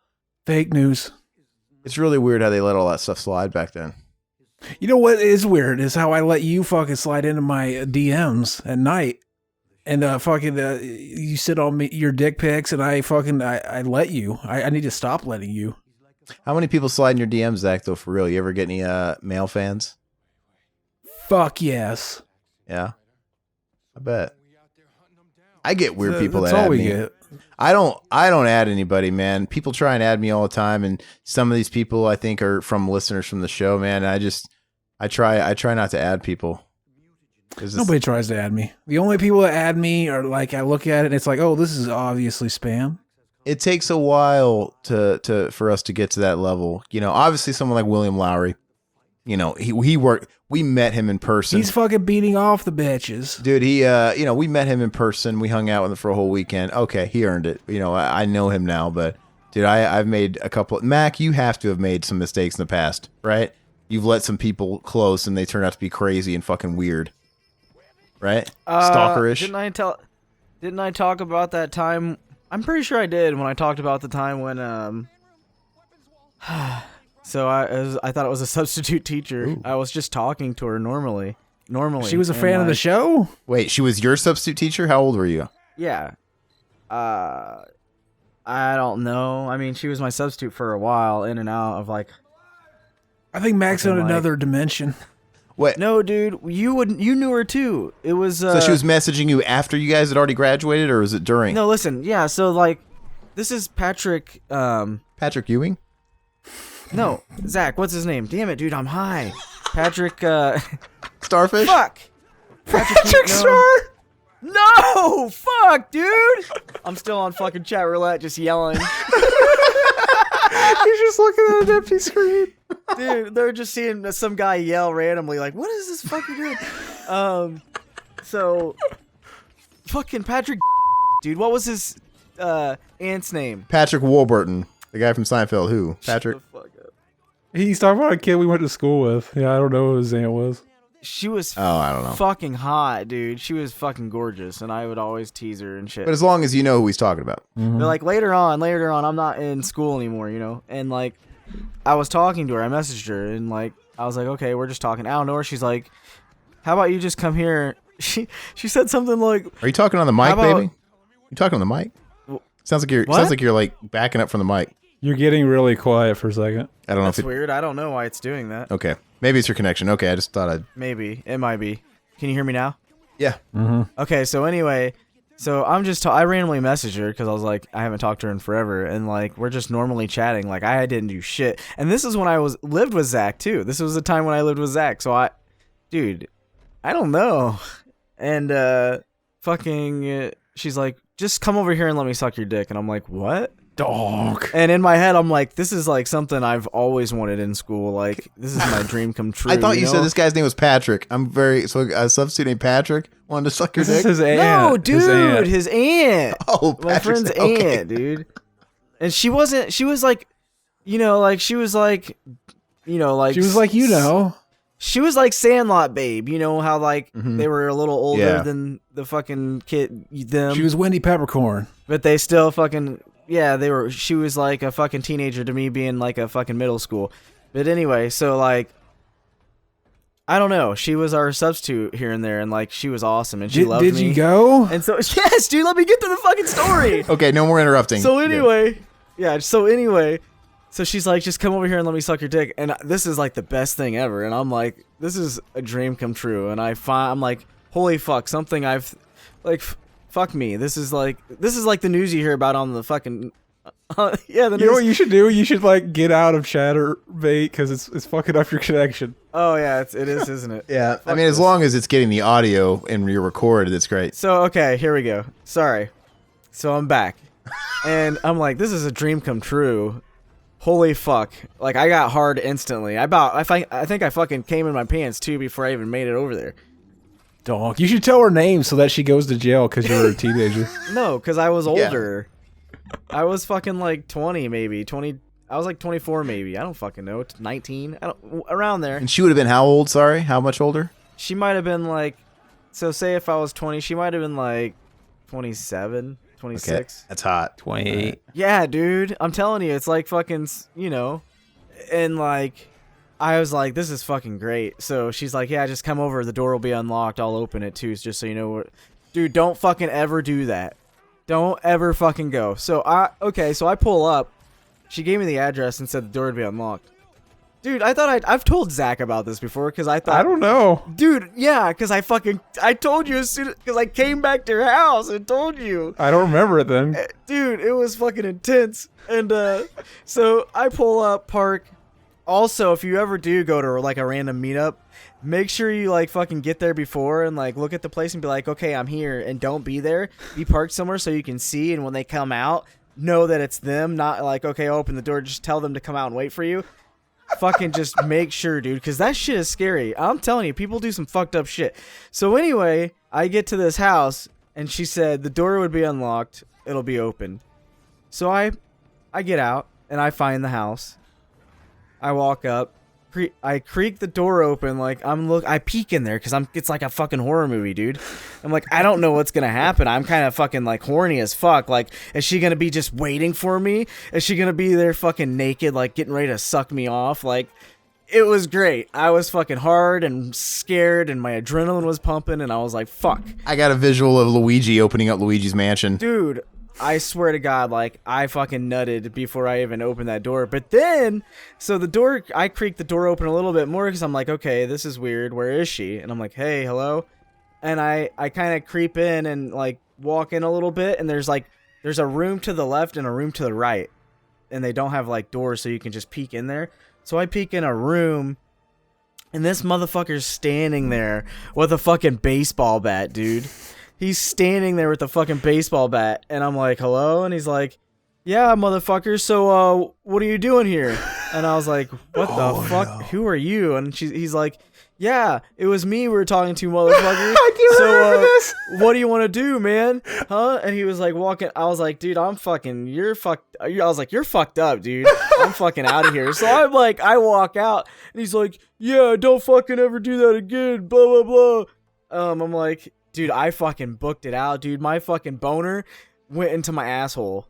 S3: Fake news.
S1: It's really weird how they let all that stuff slide back then.
S3: You know what is weird is how I let you fucking slide into my DMs at night, and you sit on me your dick pics, and I let you. I need to stop letting you.
S1: How many people slide in your DMs, Zach? Though, for real, you ever get any male fans?
S3: Fuck yes.
S1: Yeah, I bet. I get weird people
S3: That's
S1: that
S3: all
S1: add
S3: we
S1: me.
S3: get.
S1: I don't add anybody, man. People try and add me all the time, and some of these people I think are from listeners from the show, man. I try not to add people.
S3: Nobody tries to add me. The only people that add me are like, I look at it and it's like, oh, this is obviously spam.
S1: It takes a while for us to get to that level. You know, obviously someone like William Lowry, you know, we met him in person.
S3: He's fucking beating off the bitches.
S1: Dude, we met him in person. We hung out with him for a whole weekend. Okay, he earned it. You know, I know him now, but dude, I've made a couple. Mac, you have to have made some mistakes in the past, right? You've let some people close and they turn out to be crazy and fucking weird. Right? Stalkerish.
S4: Didn't I talk about that time? I'm pretty sure I did when I talked about the time when so I thought it was a substitute teacher. Ooh. I was just talking to her normally.
S3: She was a fan of the show?
S1: Wait, she was your substitute teacher? How old were you?
S4: Yeah. I don't know. I mean, she was my substitute for a while, in and out of like.
S3: I think Mac's on another dimension.
S1: What?
S4: No, dude, you knew her too. It was.
S1: So she was messaging you after you guys had already graduated, or was it during?
S4: No, listen. Yeah, so like, this is Patrick.
S1: Patrick Ewing.
S4: No, Zach. What's his name? Damn it, dude, I'm high. Patrick.
S1: Starfish.
S4: Fuck.
S3: Patrick Star.
S4: No, fuck, dude. I'm still on fucking chat roulette, just yelling.
S3: He's just looking at an empty screen.
S4: Dude, they're just seeing some guy yell randomly, like, what is this fucking doing? So, fucking Patrick, dude, what was his aunt's name?
S1: Patrick Warburton, the guy from Seinfeld. Who? Patrick?
S4: Shut the fuck up.
S3: He's talking about a kid we went to school with. Yeah, I don't know who his aunt was.
S4: She was
S1: I don't know.
S4: Fucking hot, dude. She was fucking gorgeous, and I would always tease her and shit.
S1: But as long as you know who he's talking about.
S3: Mm-hmm.
S4: But like later on, I'm not in school anymore, you know? And like, I was talking to her, I messaged her, and like, I was like, okay, we're just talking. Out of nowhere, she's like, how about you just come here? She said something like,
S1: are you talking on the mic, baby? You talking on the mic? Sounds like you're like backing up from the mic.
S3: You're getting really quiet for a second.
S1: I don't know
S4: That's
S1: if
S4: weird. I don't know why it's doing that.
S1: Okay. Maybe it's your connection. Okay, I just thought I'd...
S4: Maybe. It might be. Can you hear me now?
S1: Yeah.
S3: Mm-hmm.
S4: Okay, so anyway, I'm just... I randomly messaged her because I was like, I haven't talked to her in forever, and like, we're just normally chatting. Like, I didn't do shit. And this is when I lived with Zach, too. This was the time when I lived with Zach, so dude, I don't know. And, she's like, just come over here and let me suck your dick. And I'm like, what?
S3: Dog.
S4: And in my head, I'm like, this is like something I've always wanted in school. Like, this is my dream come true.
S1: I thought you
S4: know?
S1: said this guy's name was Patrick. So a substitute named Patrick wanted to suck your dick?
S3: This is his aunt.
S4: No, dude, his aunt.
S1: Oh,
S4: My friend's aunt, dude. And she was like, she was like,
S3: She was like,
S4: she was like Sandlot babe. You know how like they were a little older than the fucking kid, them.
S3: She was Wendy Peppercorn.
S4: But they still fucking, she was like a fucking teenager to me being like a fucking middle school. But anyway, so like, I don't know. She was our substitute here and there, and like, she was awesome, and she loved me.
S3: Did you go?
S4: And so, yes, dude, let me get to the fucking story.
S1: Okay, no more interrupting.
S4: So anyway, so she's like, just come over here and let me suck your dick. And this is like the best thing ever. And I'm like, this is a dream come true. And I'm like, holy fuck, something I've like, fuck me. This is like the news you hear about on the fucking, the news.
S3: You know what you should do? You should like get out of Chatterbait because it's fucking up your connection.
S4: Oh yeah, it is, isn't it?
S1: Yeah, I mean, as long as it's getting the audio and you're recorded, it's great.
S4: So okay, here we go. Sorry. So I'm back, and I'm like, this is a dream come true. Holy fuck! Like I got hard instantly. I think I fucking came in my pants too before I even made it over there.
S3: Dog, you should tell her name so that she goes to jail because you were a teenager.
S4: No, because I was older. I was fucking like 20 maybe. 20. I was like 24 maybe. I don't fucking know. 19. Around there.
S1: And she would have been how old? Sorry, how much older?
S4: She might have been like. So say if I was 20, she might have been like 27. 26.
S1: Okay, that's hot.
S3: 28.
S4: Yeah, dude. I'm telling you, it's like fucking, and like, I was like, this is fucking great. So she's like, yeah, just come over. The door will be unlocked. I'll open it too, just so you know what. Dude, don't fucking ever do that. Don't ever fucking go. So I pull up. She gave me the address and said the door would be unlocked. Dude, I thought I've told Zach about this before because I thought.
S5: I don't know.
S4: Dude, yeah, because I told you as soon as, because I came back to your house and told you.
S5: I don't remember it then.
S4: Dude, it was fucking intense. And so I pull up, park. Also, if you ever do go to like a random meetup, make sure you like fucking get there before and like look at the place and be like, okay, I'm here, and don't be there. Be parked somewhere so you can see, and when they come out, know that it's them. Not like, okay, open the door, just tell them to come out and wait for you. Fucking just make sure, dude, because that shit is scary. I'm telling you, people do some fucked up shit. So anyway, I get to this house, and she said the door would be unlocked. It'll be open. So I get out, and I find the house. I walk up. I creak the door open, like I peek in there because it's like a fucking horror movie, dude. I'm like, I don't know what's gonna happen. I'm kind of fucking like horny as fuck. Like, is she gonna be just waiting for me? Is she gonna be there fucking naked, like getting ready to suck me off? Like, it was great. I was fucking hard and scared, and my adrenaline was pumping, and I was like, fuck.
S1: I got a visual of Luigi opening up Luigi's mansion.
S4: Dude, I swear to God, like, I fucking nutted before I even opened that door. But then, so the door, I creaked the door open a little bit more because I'm like, okay, this is weird. Where is she? And I'm like, hey, hello? And I kind of creep in and, like, walk in a little bit. And there's a room to the left and a room to the right. And they don't have, like, doors so you can just peek in there. So I peek in a room, and this motherfucker's standing there with a fucking baseball bat, dude. He's standing there with a fucking baseball bat, and I'm like, hello? And he's like, yeah, motherfucker, so, what are you doing here? And I was like, what the fuck? No. Who are you? And he's like, yeah, it was me we were talking to, motherfucker.
S5: I can't remember this.
S4: What do you want to do, man? Huh? And he was like walking. I was like, dude, you're fucked. I was like, you're fucked up, dude. I'm fucking out of here. So I'm like, I walk out, and he's like, yeah, don't fucking ever do that again, blah, blah, blah. I'm like, dude, I fucking booked it out, dude. My fucking boner went into my asshole.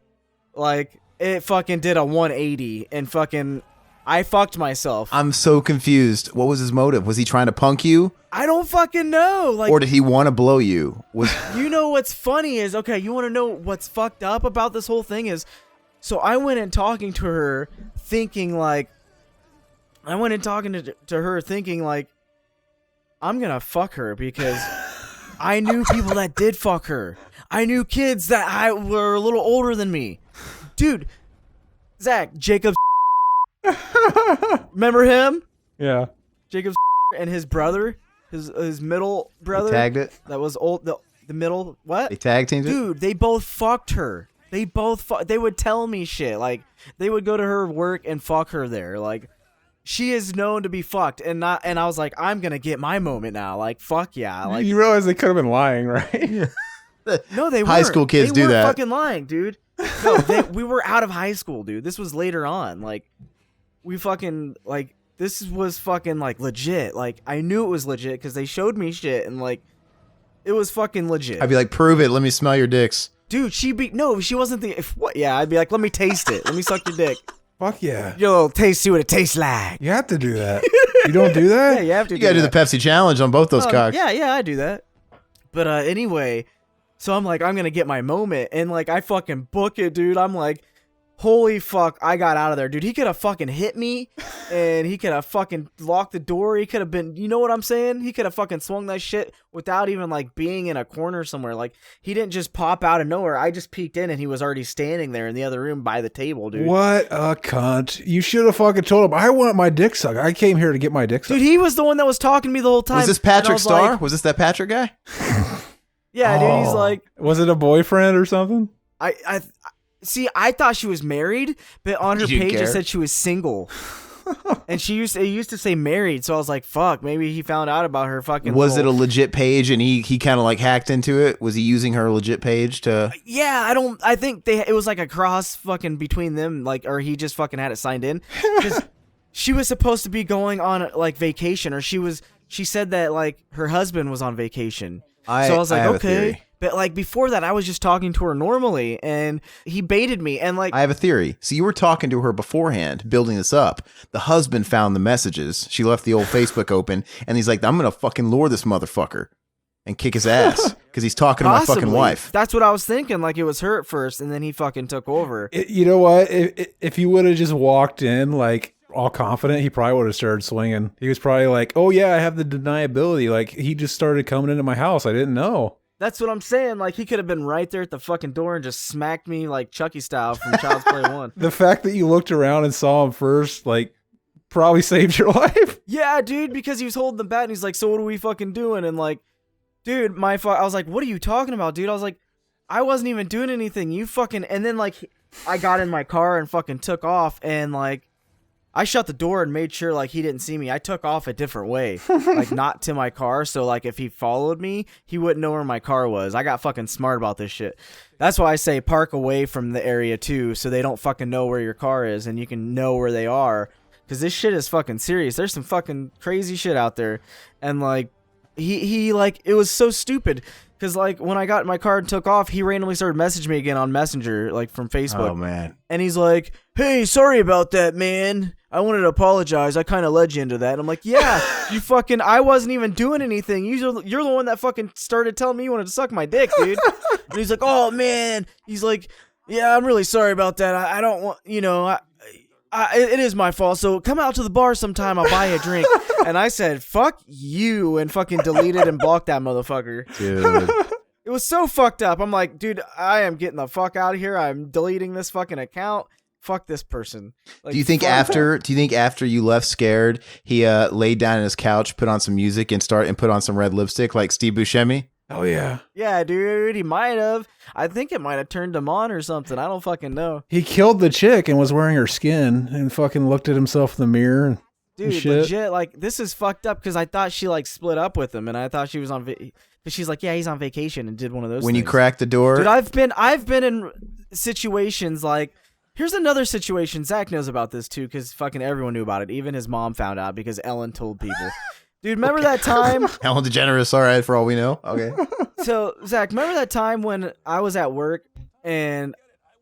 S4: Like, it fucking did a 180 and fucking, I fucked myself.
S1: I'm so confused. What was his motive? Was he trying to punk you?
S4: I don't fucking know. Like,
S1: or did he want to blow you?
S4: You know what's funny is, okay, you want to know what's fucked up about this whole thing is, so I went in talking to her thinking like, I'm going to fuck her because I knew people that did fuck her. I knew kids that were a little older than me. Dude, Zach, Jacob, remember him?
S5: Yeah.
S4: Jacob and his brother, his middle brother.
S1: They tagged it?
S4: That was old. The middle, what?
S1: They tag teamed it?
S4: Dude, they both fucked her. They would tell me shit. Like, they would go to her work and fuck her there. Like, she is known to be fucked, and I was like, I'm gonna get my moment now. Like, fuck yeah. Like,
S5: you realize they could have been lying, right?
S4: No, they weren't.
S1: High school kids do that.
S4: They weren't fucking lying, dude. No, we were out of high school, dude. This was later on. Like, we fucking, like, this was fucking, like, legit. Like, I knew it was legit because they showed me shit, and, like, it was fucking legit.
S1: I'd be like, prove it. Let me smell your dicks.
S4: Dude, she wasn't what? Yeah, I'd be like, let me taste it. Let me suck your dick.
S5: Fuck yeah.
S4: Yo, see what it tastes like.
S5: You have to do that. You don't do that?
S4: Yeah, you have to
S1: You gotta do the Pepsi challenge on both those cocks.
S4: Yeah, I do that. But anyway, so I'm like, I'm gonna get my moment, and like, I fucking book it, dude. I'm like, holy fuck, I got out of there, dude. He could have fucking hit me, and he could have fucking locked the door. He could have been, you know what I'm saying? He could have fucking swung that shit without even like being in a corner somewhere. Like, he didn't just pop out of nowhere. I just peeked in, and he was already standing there in the other room by the table, dude.
S5: What a cunt. You should have fucking told him, I want my dick sucked. I came here to get my dick sucked.
S4: Dude, he was the one that was talking to me the whole time.
S1: Was this Patrick Starr?
S4: Like,
S1: was this that Patrick guy?
S4: Yeah, dude, he's like...
S5: Was it a boyfriend or something?
S4: See, I thought she was married, but on her page it said she was single. And it used to say married, so I was like, fuck, maybe he found out about her fucking...
S1: Was it a legit page and he kind of like hacked into it? Was he using her legit page to...
S4: Yeah, I think it was like a cross fucking between them, like, or he just fucking had it signed in. Because she was supposed to be going on like vacation, or she said that like her husband was on vacation. So I was like, okay, But like before that, I was just talking to her normally, and he baited me. And like,
S1: I have a theory. So you were talking to her beforehand, building this up. The husband found the messages. She left the old Facebook open, and he's like, I'm going to fucking lure this motherfucker and kick his ass because he's talking to my fucking wife.
S4: That's what I was thinking. Like, it was her at first, and then he fucking took over.
S5: You know what? If he would have just walked in like all confident, he probably would have started swinging. He was probably like, oh yeah, I have the deniability. Like, he just started coming into my house. I didn't know.
S4: That's what I'm saying. Like, he could have been right there at the fucking door and just smacked me like Chucky style from Child's Play 1.
S5: The fact that you looked around and saw him first, like, probably saved your life.
S4: Yeah, dude, because he was holding the bat and he's like, so what are we fucking doing? And like, dude, I was like, what are you talking about, dude? I was like, I wasn't even doing anything. You fucking, and then like, I got in my car and fucking took off, and like, I shut the door and made sure like he didn't see me. I took off a different way, like not to my car. So like if he followed me, he wouldn't know where my car was. I got fucking smart about this shit. That's why I say park away from the area too, so they don't fucking know where your car is and you can know where they are. Cause this shit is fucking serious. There's some fucking crazy shit out there. And like, he like, it was so stupid. Cause like when I got in my car and took off, he randomly started messaging me again on Messenger, like from Facebook.
S1: Oh man.
S4: And he's like, hey, sorry about that, man. I wanted to apologize. I kind of led you into that. And I'm like, yeah, you fucking, I wasn't even doing anything. You're the one that fucking started telling me you wanted to suck my dick, dude. And he's like, oh man. He's like, yeah, I'm really sorry about that. I don't want, you know, it is my fault. So come out to the bar sometime. I'll buy you a drink. And I said, fuck you, and fucking deleted and blocked that motherfucker.
S1: Dude.
S4: It was so fucked up. I'm like, dude, I am getting the fuck out of here. I'm deleting this fucking account. Fuck this person. Like,
S1: do you think after you left scared, he laid down on his couch, put on some music, and put on some red lipstick like Steve Buscemi?
S5: Oh yeah.
S4: Yeah, dude, he might have. I think it might have turned him on or something. I don't fucking know.
S5: He killed the chick and was wearing her skin and fucking looked at himself in the mirror and
S4: dude,
S5: shit.
S4: Legit, like, this is fucked up because I thought she like split up with him, and I thought she was on because she's like, yeah, he's on vacation, and did one of those
S1: when
S4: things.
S1: You cracked the door.
S4: Dude, I've been in situations like, here's another situation. Zach knows about this too, because fucking everyone knew about it. Even his mom found out because Ellen told people. Dude, remember that time?
S1: Ellen DeGeneres, all right, for all we know. Okay.
S4: So, Zach, remember that time when I was at work and,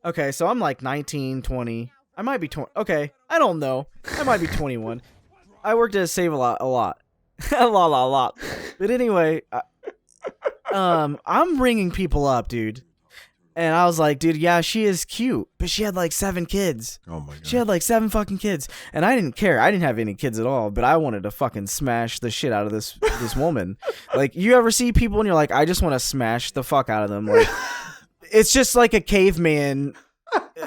S4: okay, so I'm like 19, 20. I might be 20. Okay, I don't know. I might be 21. I worked at Save a lot. a lot. But anyway, I'm ringing people up, dude. And I was like, dude, yeah, she is cute, but she had like 7 kids.
S1: Oh my god.
S4: She had like 7 fucking kids. And I didn't care. I didn't have any kids at all, but I wanted to fucking smash the shit out of this woman. Like, you ever see people and you're like, I just want to smash the fuck out of them. Like, it's just like a caveman.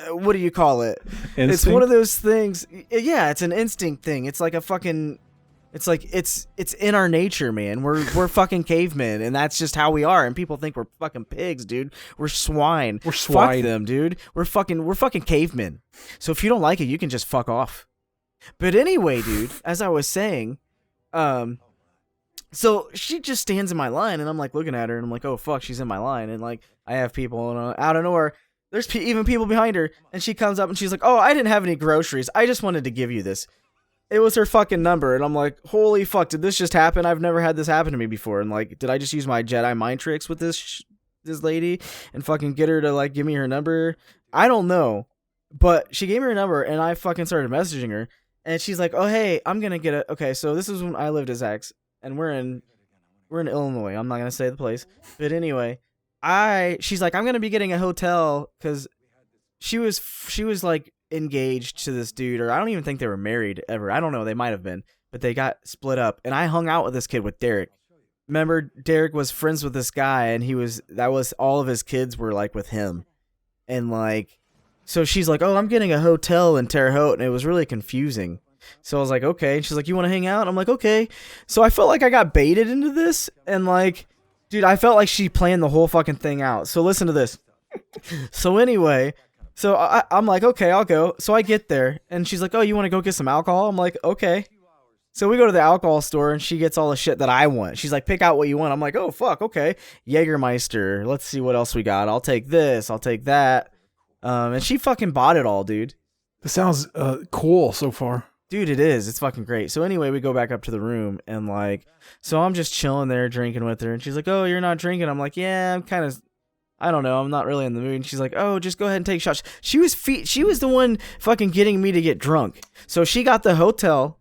S4: What do you call it?
S5: Instinct?
S4: It's one of those things. Yeah, it's an instinct thing. It's like a fucking, it's like, it's in our nature, man. We're fucking cavemen, and that's just how we are. And people think we're fucking pigs, dude. We're swine.
S5: We're swine.
S4: Fuck them, dude. We're fucking cavemen. So if you don't like it, you can just fuck off. But anyway, dude, as I was saying, so she just stands in my line, and I'm like looking at her, and I'm like, oh fuck, she's in my line, and like I have people out of nowhere. There's even people behind her, and she comes up and she's like, oh, I didn't have any groceries. I just wanted to give you this. It was her fucking number, and I'm like, holy fuck, did this just happen? I've never had this happen to me before, and like, did I just use my Jedi mind tricks with this lady and fucking get her to like give me her number? I don't know, but she gave me her number, and I fucking started messaging her, and she's like, oh hey, I'm gonna get a, okay, so this is when I lived at Zach's, and we're in Illinois. I'm not gonna say the place, but anyway, she's like, I'm gonna be getting a hotel because she was like engaged to this dude, or I don't even think they were married ever. I don't know, they might have been, but they got split up, and I hung out with this kid with Derek. Remember, Derek was friends with this guy, and that was all of his kids were like with him, and like, so she's like, oh, I'm getting a hotel in Terre Haute, and it was really confusing. So I was like, okay, and she's like, you want to hang out? I'm like, okay. So I felt like I got baited into this, and like, dude, I felt like she planned the whole fucking thing out. So listen to this. So anyway, so I'm like, okay, I'll go. So I get there, and she's like, oh, you want to go get some alcohol? I'm like, okay. So we go to the alcohol store, and she gets all the shit that I want. She's like, pick out what you want. I'm like, oh, fuck, okay. Jägermeister. Let's see what else we got. I'll take this. I'll take that. And she fucking bought it all, dude.
S5: This sounds cool so far.
S4: Dude, it is. It's fucking great. So anyway, we go back up to the room and like, so I'm just chilling there drinking with her and she's like, oh, you're not drinking. I'm like, yeah, I'm kind of, I don't know. I'm not really in the mood. And she's like, oh, just go ahead and take shots. She was the one fucking getting me to get drunk. So she got the hotel.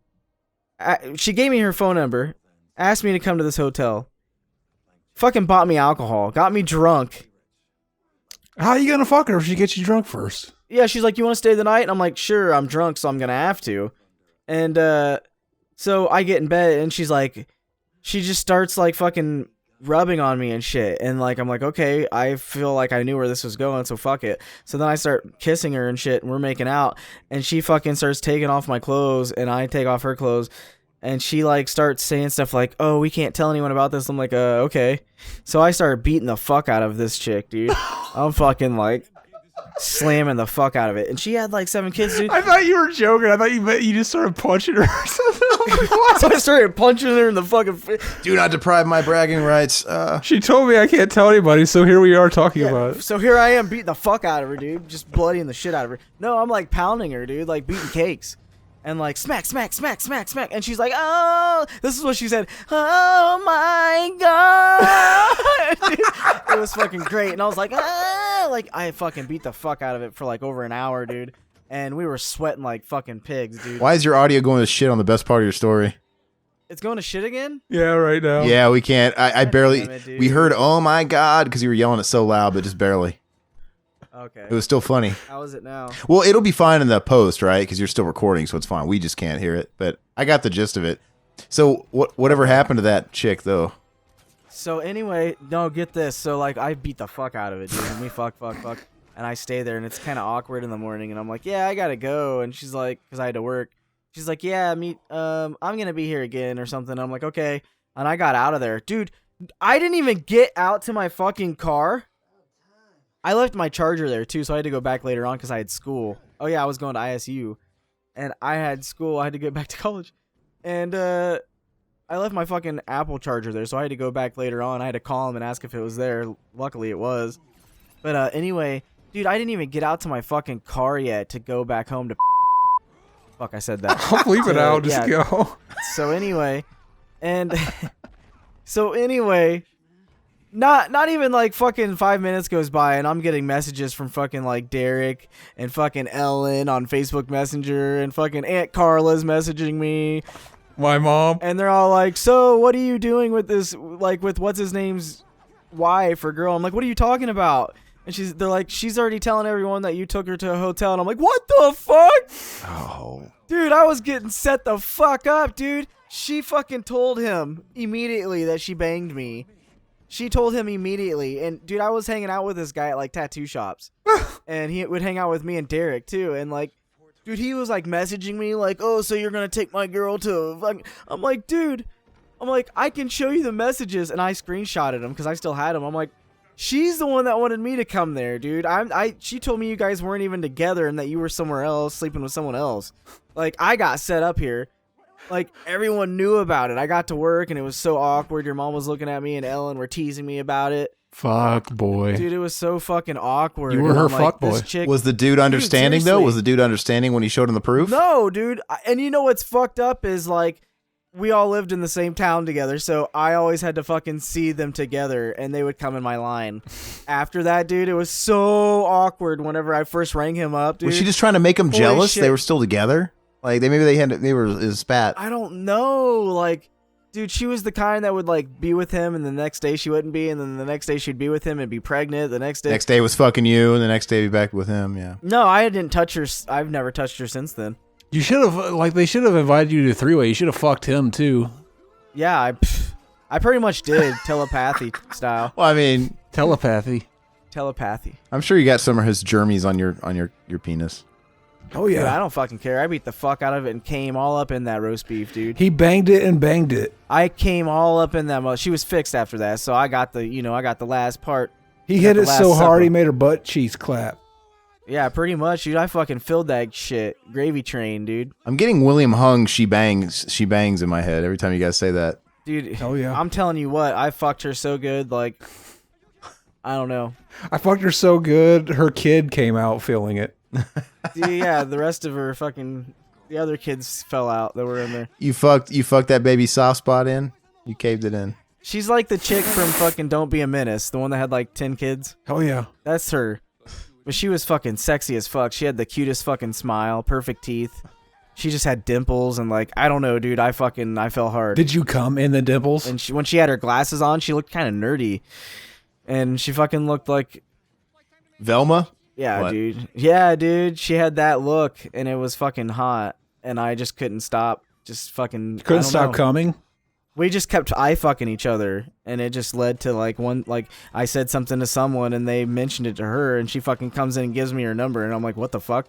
S4: She gave me her phone number, asked me to come to this hotel, fucking bought me alcohol, got me drunk.
S5: How are you going to fuck her if she gets you drunk first?
S4: Yeah, she's like, you want to stay the night? And I'm like, sure, I'm drunk, so I'm going to have to. And so I get in bed, and she's like, she just starts like fucking rubbing on me and shit. And like, I'm like, okay, I feel like I knew where this was going, so fuck it. So then I start kissing her and shit, and we're making out. And she fucking starts taking off my clothes, and I take off her clothes. And she like starts saying stuff like, oh, we can't tell anyone about this. I'm like, okay. So I started beating the fuck out of this chick, dude. I'm fucking like slamming the fuck out of it. And she had like 7 kids, dude.
S5: I thought you were joking. I thought you just started punching her or something.
S4: So I started punching her in the fucking face.
S1: Do not deprive my bragging rights.
S5: She told me I can't tell anybody, so here we are talking about it.
S4: So here I am beating the fuck out of her, dude. Just bloodying the shit out of her. No, I'm like pounding her, dude. Like beating cakes. And like smack, smack, smack, smack, smack. And she's like, oh, this is what she said. Oh my God. Dude, it was fucking great. And I was like, ah. Like I fucking beat the fuck out of it for like over an hour, dude. And we were sweating like fucking pigs, dude.
S1: Why is your audio going to shit on the best part of your story?
S4: It's going to shit again?
S5: Yeah, right now.
S1: Yeah, we can't. I barely.
S4: Damn it,
S1: We heard, oh my God, because you were yelling it so loud, but just barely.
S4: Okay.
S1: It was still funny.
S4: How is it now?
S1: Well, it'll be fine in the post, right? Because you're still recording, so it's fine. We just can't hear it. But I got the gist of it. So whatever happened to that chick, though?
S4: So anyway, no, get this. So like I beat the fuck out of it, dude. And we fuck. And I stay there, and it's kind of awkward in the morning. And I'm like, yeah, I gotta go. And she's like, because I had to work. She's like, yeah, I'm gonna be here again or something. I'm like, okay. And I got out of there, dude. I didn't even get out to my fucking car. I left my charger there too, so I had to go back later on because I had school. Oh yeah, I was going to ISU, and I had school. I had to get back to college, and I left my fucking Apple charger there, so I had to go back later on. I had to call him and ask if it was there. Luckily, it was. But anyway, dude, I didn't even get out to my fucking car yet to go back home to. Fuck, I said that.
S5: I'll bleep it out. Just go.
S4: So anyway, and so anyway. Not even like fucking 5 minutes goes by and I'm getting messages from fucking like Derek and fucking Ellen on Facebook Messenger and fucking Aunt Carla's messaging me.
S5: My mom.
S4: And they're all like, so what are you doing with this, like with what's his name's wife or girl? I'm like, what are you talking about? And they're like, she's already telling everyone that you took her to a hotel. And I'm like, what the fuck?
S1: Oh.
S4: Dude, I was getting set the fuck up, dude. She fucking told him immediately that she banged me. She told him immediately, and dude, I was hanging out with this guy at like tattoo shops, and he would hang out with me and Derek too, and like, dude, he was like messaging me like, oh, so you're gonna take my girl to, I'm like, dude, I can show you the messages, and I screenshotted them because I still had them. I'm like, she's the one that wanted me to come there, dude. She told me you guys weren't even together and that you were somewhere else sleeping with someone else. Like, I got set up here. Like, everyone knew about it. I got to work, and it was so awkward. Your mom was looking at me, and Ellen were teasing me about it.
S5: Fuck boy.
S4: Dude, it was so fucking awkward.
S5: You were her fuck boy.
S1: Was the dude understanding, though? Was the dude understanding when he showed him the proof?
S4: No, dude. And you know what's fucked up is, like, we all lived in the same town together, so I always had to fucking see them together, and they would come in my line. After that, dude, it was so awkward whenever I first rang him up, dude.
S1: Was she just trying to make him jealous?
S4: Shit.
S1: They were still together? Like, they were his spat.
S4: I don't know. Like, dude, she was the kind that would, like, be with him, and the next day she wouldn't be, and then the next day she'd be with him and be pregnant. The next day
S1: was fucking you, and the next day be back with him, yeah.
S4: No, I didn't touch her. I've never touched her since then.
S5: You should have, like, they should have invited you to 3-way. You should have fucked him, too.
S4: Yeah, I pretty much did, telepathy style.
S1: Well, I mean...
S5: Telepathy.
S1: I'm sure you got some of his germies on your penis.
S5: Oh, yeah.
S4: Dude, I don't fucking care. I beat the fuck out of it and came all up in that roast beef, dude.
S5: He banged it and banged it.
S4: I came all up in that. She was fixed after that, so I got the last part.
S5: He hit it so hard he made her butt cheeks clap.
S4: Yeah, pretty much, dude. I fucking filled that shit. Gravy train, dude.
S1: I'm getting William Hung, she bangs in my head every time you guys say that.
S4: Dude,
S5: oh, yeah.
S4: I'm telling you what, I fucked her so good, like, I don't know.
S5: I fucked her so good, her kid came out feeling it.
S4: Dude, yeah, the rest of her fucking The other kids fell out that were in there.
S1: You fucked that baby soft spot in? You caved it in.
S4: She's like the chick from fucking Don't Be a Menace, the one that had like 10 kids.
S5: Hell yeah.
S4: That's her. But she was fucking sexy as fuck. She had the cutest fucking smile, perfect teeth. She just had dimples and like, I don't know, dude. I fell hard.
S5: Did you come in the dimples?
S4: And when she had her glasses on, she looked kind of nerdy. And she fucking looked like...
S1: Velma?
S4: Yeah,
S1: What?
S4: dude. Yeah, dude. She had that look and it was fucking hot. And I just couldn't stop. Just fucking...
S5: Couldn't stop coming?
S4: We just kept eye fucking each other, and it just led to like I said something to someone, and they mentioned it to her, and she fucking comes in and gives me her number, and I'm like, what the fuck?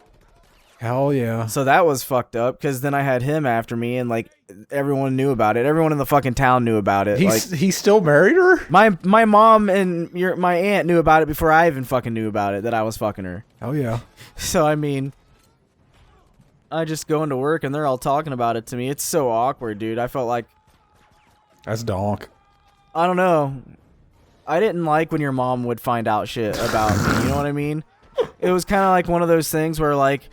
S5: Hell yeah.
S4: So that was fucked up, because then I had him after me, and like everyone knew about it. Everyone in the fucking town knew about it.
S5: He still married her?
S4: My mom and my aunt knew about it before I even fucking knew about it that I was fucking her.
S5: Hell yeah.
S4: So I mean, I just go into work and they're all talking about it to me. It's so awkward, dude. I felt like.
S5: That's donk.
S4: I don't know. I didn't like when your mom would find out shit about me. You know what I mean? It was kind of like one of those things where like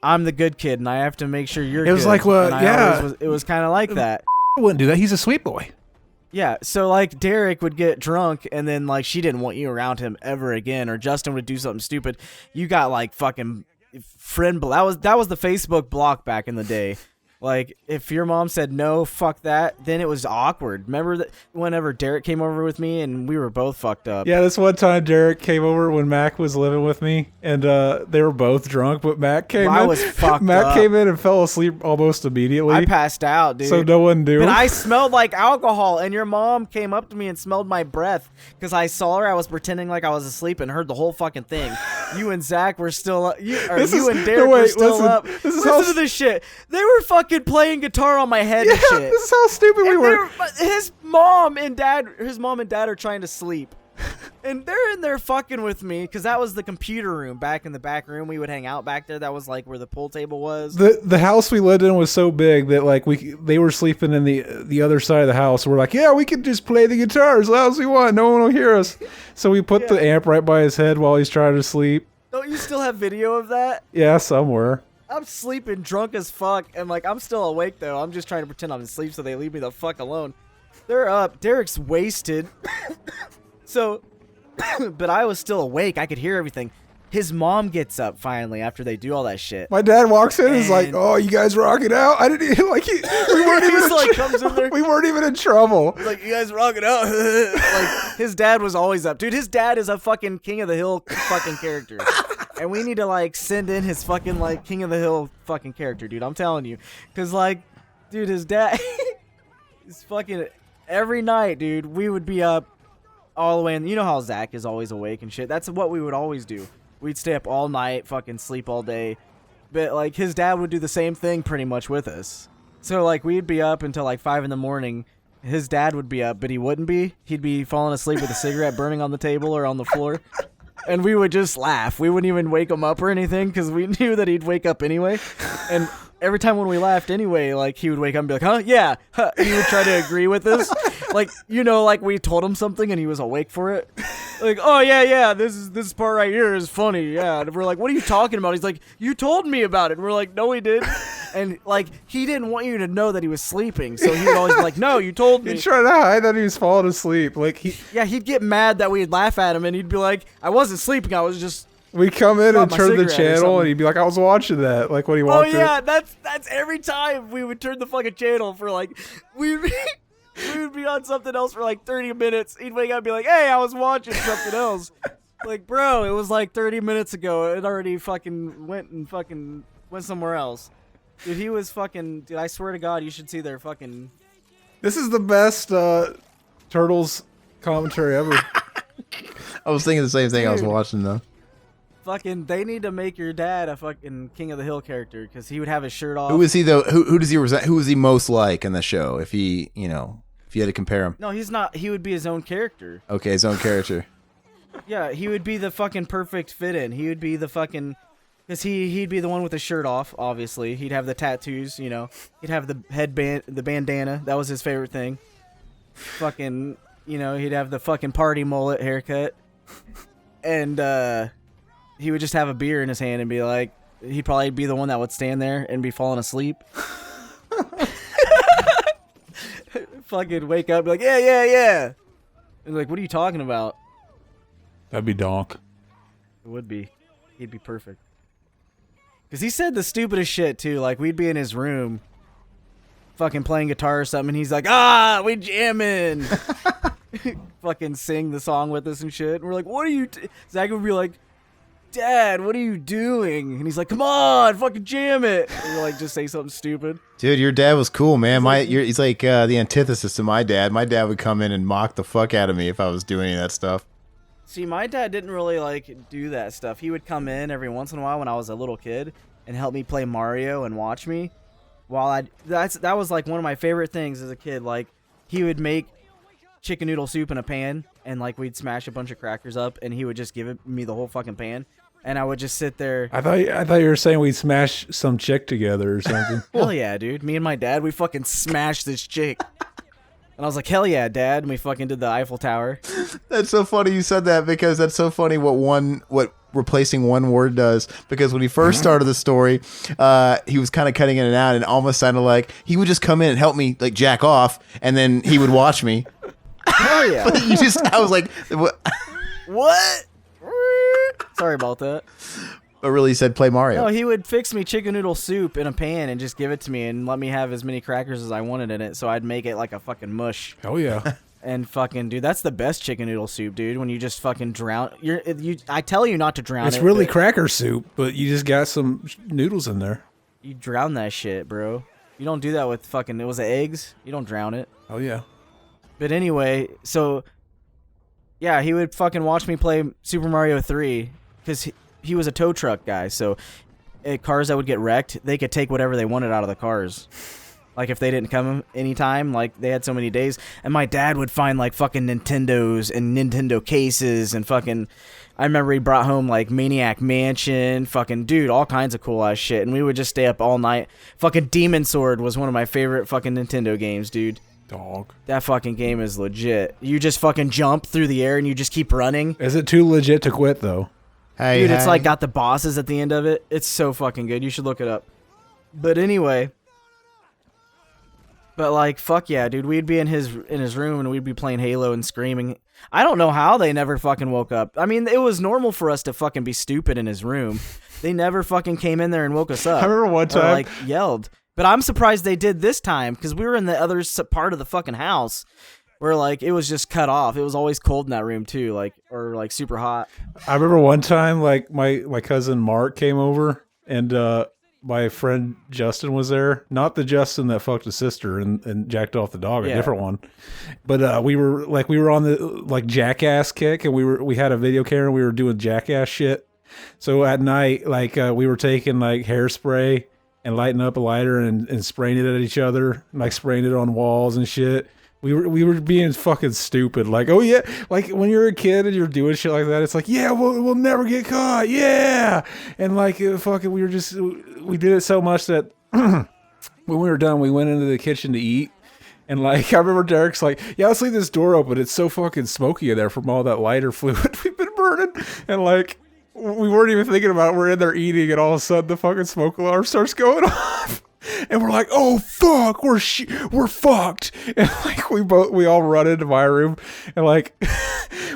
S4: I'm the good kid and I have to make sure you're.
S5: It was
S4: good.
S5: like what?
S4: Yeah. It was kind of like that.
S5: I wouldn't do that. He's a sweet boy.
S4: Yeah. So like Derek would get drunk and then like she didn't want you around him ever again, or Justin would do something stupid. You got like fucking friend. That was the Facebook block back in the day. Like, if your mom said no, fuck that, then it was awkward. Remember that whenever Derek came over with me and we were both fucked up?
S5: Yeah, this one time Derek came over when Mac was living with me, and they were both drunk, but Mac came in.
S4: I was fucked
S5: Mac
S4: up.
S5: came in and fell asleep almost immediately.
S4: I passed out, dude.
S5: So no one knew.
S4: But I smelled like alcohol, and your mom came up to me and smelled my breath because I saw her. I was pretending like I was asleep and heard the whole fucking thing. You and Zach were still up. You and Derek were still up. Listen to this shit. They were fucking playing guitar on my head and shit.
S5: This is how stupid we were.
S4: His mom and dad are trying to sleep. And they're in there fucking with me because that was the computer room back in the back room. We would hang out back there. That was like where the pool table was.
S5: The house we lived in was so big that like they were sleeping in the other side of the house. We're like, yeah, we can just play the guitar as loud as we want. No one will hear us. So we put the amp right by his head while he's trying to sleep.
S4: Don't you still have video of that?
S5: Yeah, somewhere.
S4: I'm sleeping drunk as fuck, and like I'm still awake though. I'm just trying to pretend I'm asleep so they leave me the fuck alone. They're up. Derek's wasted. So, but I was still awake. I could hear everything. His mom gets up finally after they do all that shit.
S5: My dad walks in and is like, "Oh, you guys rocking out?" I didn't even like. We weren't even
S4: like comes in there.
S5: We weren't even in trouble.
S4: Like, you guys rocking out. Like his dad was always up, dude. His dad is a fucking King of the Hill fucking character. And we need to like send in his fucking like King of the Hill fucking character, dude. I'm telling you, cause like, dude, his dad is fucking every night, dude. We would be up all the way, and you know how Zach is always awake and shit. That's what we would always do. We'd stay up all night, fucking sleep all day. But like his dad would do the same thing pretty much with us. So like we'd be up until like 5 a.m. His dad would be up, but he wouldn't be. He'd be falling asleep with a cigarette burning on the table or on the floor. And we would just laugh. We wouldn't even wake him up or anything because we knew that he'd wake up anyway. And every time when we laughed anyway, like he would wake up and be like, huh? Yeah. Huh. He would try to agree with us. Like, you know, like we told him something and he was awake for it. Like, oh, yeah. This part right here is funny. Yeah. And we're like, what are you talking about? He's like, you told me about it. And we're like, no, he didn't. And like, he didn't want you to know that he was sleeping. So he would always be like, no, you told me.
S5: He'd try to hide that he was falling asleep. Like
S4: he'd get mad that we'd laugh at him and he'd be like, I wasn't sleeping. I was just.
S5: We'd come in and turn the
S4: cigarette or
S5: channel and he'd be like, I was watching that. Like when he
S4: Oh
S5: walked
S4: yeah,
S5: in.
S4: that's every time we would turn the fucking channel for like we would be on something else for like 30 minutes. He'd wake up and be like, hey, I was watching something else. Like, bro, it was like 30 minutes ago. It already fucking went somewhere else. Dude, he was fucking. Dude, I swear to God, you should see their fucking.
S5: This is the best Turtles commentary ever.
S1: I was thinking the same thing. I was watching though.
S4: Fucking, they need to make your dad a fucking King of the Hill character because he would have his shirt off.
S1: Who is he though? Who does he represent? Who is he most like in the show? If he, if you had to compare him.
S4: No, he's not. He would be his own character.
S1: Okay, his own character.
S4: Yeah, he would be the fucking perfect fit in. He would be the fucking. Because he'd be the one with the shirt off, obviously. He'd have the tattoos, He'd have the headband, the bandana. That was his favorite thing. Fucking, he'd have the fucking party mullet haircut. And, he would just have a beer in his hand and be like, he'd probably be the one that would stand there and be falling asleep. Fucking wake up, be like, yeah. And like, what are you talking about?
S5: That'd be donk.
S4: It would be. He'd be perfect. Because he said the stupidest shit, too. Like, we'd be in his room, fucking playing guitar or something, and he's like, we jamming. Fucking sing the song with us and shit. And we're like, what are you... Zach would be like, Dad, what are you doing? And he's like, come on, fucking jam it. And we're like, just say something stupid.
S1: Dude, your dad was cool, man. He's like the antithesis to my dad. My dad would come in and mock the fuck out of me if I was doing any of that stuff.
S4: See, my dad didn't really, like, do that stuff. He would come in every once in a while when I was a little kid and help me play Mario and watch me. That was, like, one of my favorite things as a kid. Like, he would make chicken noodle soup in a pan, and, like, we'd smash a bunch of crackers up, and he would just give me the whole fucking pan. And I would just sit there.
S5: I thought you were saying we'd smash some chick together or something.
S4: Hell yeah, dude. Me and my dad, we fucking smashed this chick. And I was like, hell yeah, Dad. And we fucking did the Eiffel Tower.
S1: That's so funny you said that, because that's so funny what replacing one word does. Because when he first started the story, he was kind of cutting in and out, and almost sounded like he would just come in and help me like jack off, and then he would watch me.
S4: Hell yeah.
S1: I was like,
S4: what? Sorry about that.
S1: But really, he said play Mario.
S4: No, he would fix me chicken noodle soup in a pan and just give it to me and let me have as many crackers as I wanted in it, so I'd make it like a fucking mush.
S5: Hell yeah.
S4: And fucking, dude, that's the best chicken noodle soup, dude, when you just fucking drown. I tell you not to drown it.
S5: It's really cracker soup, but you just got some noodles in there.
S4: You drown that shit, bro. You don't do that with fucking, was it eggs? You don't drown it.
S5: Oh yeah.
S4: But anyway, so, yeah, he would fucking watch me play Super Mario 3, because he was a tow truck guy, so cars that would get wrecked, they could take whatever they wanted out of the cars. Like, if they didn't come anytime, like, they had so many days. And my dad would find, like, fucking Nintendos and Nintendo cases and fucking... I remember he brought home, like, Maniac Mansion, fucking, dude, all kinds of cool-ass shit. And we would just stay up all night. Fucking Demon Sword was one of my favorite fucking Nintendo games, dude.
S5: Dog.
S4: That fucking game is legit. You just fucking jump through the air and you just keep running.
S5: Is it too legit to quit, though?
S4: Dude, it's like got the bosses at the end of it. It's so fucking good. You should look it up. But anyway... But, like, fuck yeah, dude. We'd be in his room, and we'd be playing Halo and screaming. I don't know how they never fucking woke up. I mean, it was normal for us to fucking be stupid in his room. They never fucking came in there and woke us up.
S5: I remember one time.
S4: Or, like, yelled. But I'm surprised they did this time, because we were in the other part of the fucking house where, like, it was just cut off. It was always cold in that room, too, like, or, like, super hot.
S5: I remember one time, like, my cousin Mark came over, and, my friend Justin was there. Not the Justin that fucked his sister and jacked off the dog, a different one. But we were on the like jackass kick, and we had a video camera, and we were doing jackass shit. So at night, like we were taking like hairspray and lighting up a lighter and spraying it at each other, like spraying it on walls and shit. We were being fucking stupid. Like, oh yeah, like when you're a kid and you're doing shit like that, it's like, yeah, we'll never get caught, yeah. And like, fucking, we did it so much that when we were done, we went into the kitchen to eat. And like, I remember Derek's like, yeah, let's leave this door open. It's so fucking smoky in there from all that lighter fluid we've been burning. And like, we weren't even thinking about it. We're in there eating, and all of a sudden the fucking smoke alarm starts going off. And we're like, oh fuck, we're fucked. And like we all run into my room, and like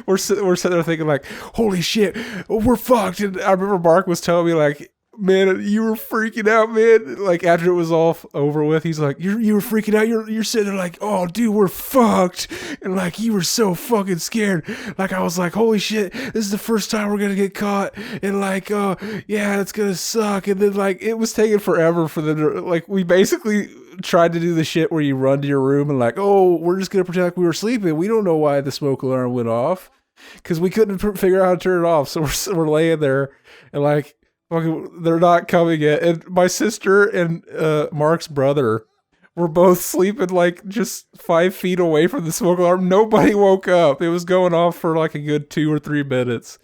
S5: we're sitting there thinking like, holy shit, we're fucked. And I remember Mark was telling me like, man, you were freaking out, man. Like after it was all over with, he's like, you were freaking out. You're sitting there like, oh dude, we're fucked. And like you were so fucking scared. Like I was like, holy shit, this is the first time we're gonna get caught. And like, oh yeah, it's gonna suck. And then like it was taking forever for them to, like, we basically tried to do the shit where you run to your room and like, oh, we're just gonna pretend like we were sleeping. We don't know why the smoke alarm went off, because we couldn't figure out how to turn it off. So we're laying there and like, fucking, they're not coming yet. And my sister and Mark's brother were both sleeping like just 5 feet away from the smoke alarm. Nobody woke up. It was going off for like a good 2 or 3 minutes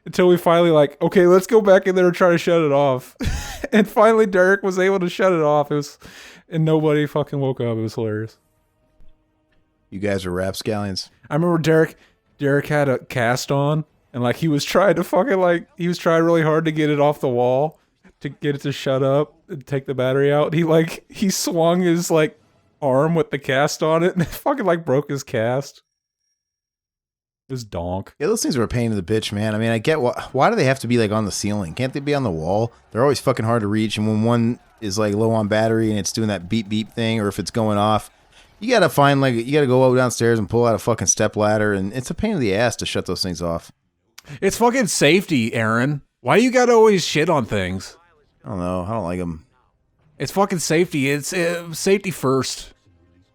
S5: until we finally like, okay, let's go back in there and try to shut it off. And finally Derek was able to shut it off. And nobody fucking woke up. It was hilarious.
S1: You guys are rapscallions.
S5: I remember Derek had a cast on. And like he was trying really hard to get it off the wall, to get it to shut up and take the battery out. He swung his like arm with the cast on it and it fucking like broke his cast. It was donk.
S1: Yeah, those things are a pain in the bitch, man. I mean, I get why do they have to be like on the ceiling? Can't they be on the wall? They're always fucking hard to reach, and when one is like low on battery and it's doing that beep beep thing, or if it's going off, you gotta go downstairs and pull out a fucking step ladder, and it's a pain in the ass to shut those things off.
S3: It's fucking safety, Aaron. Why you gotta always shit on things?
S1: I don't know. I don't like them.
S3: It's fucking safety. It's safety first.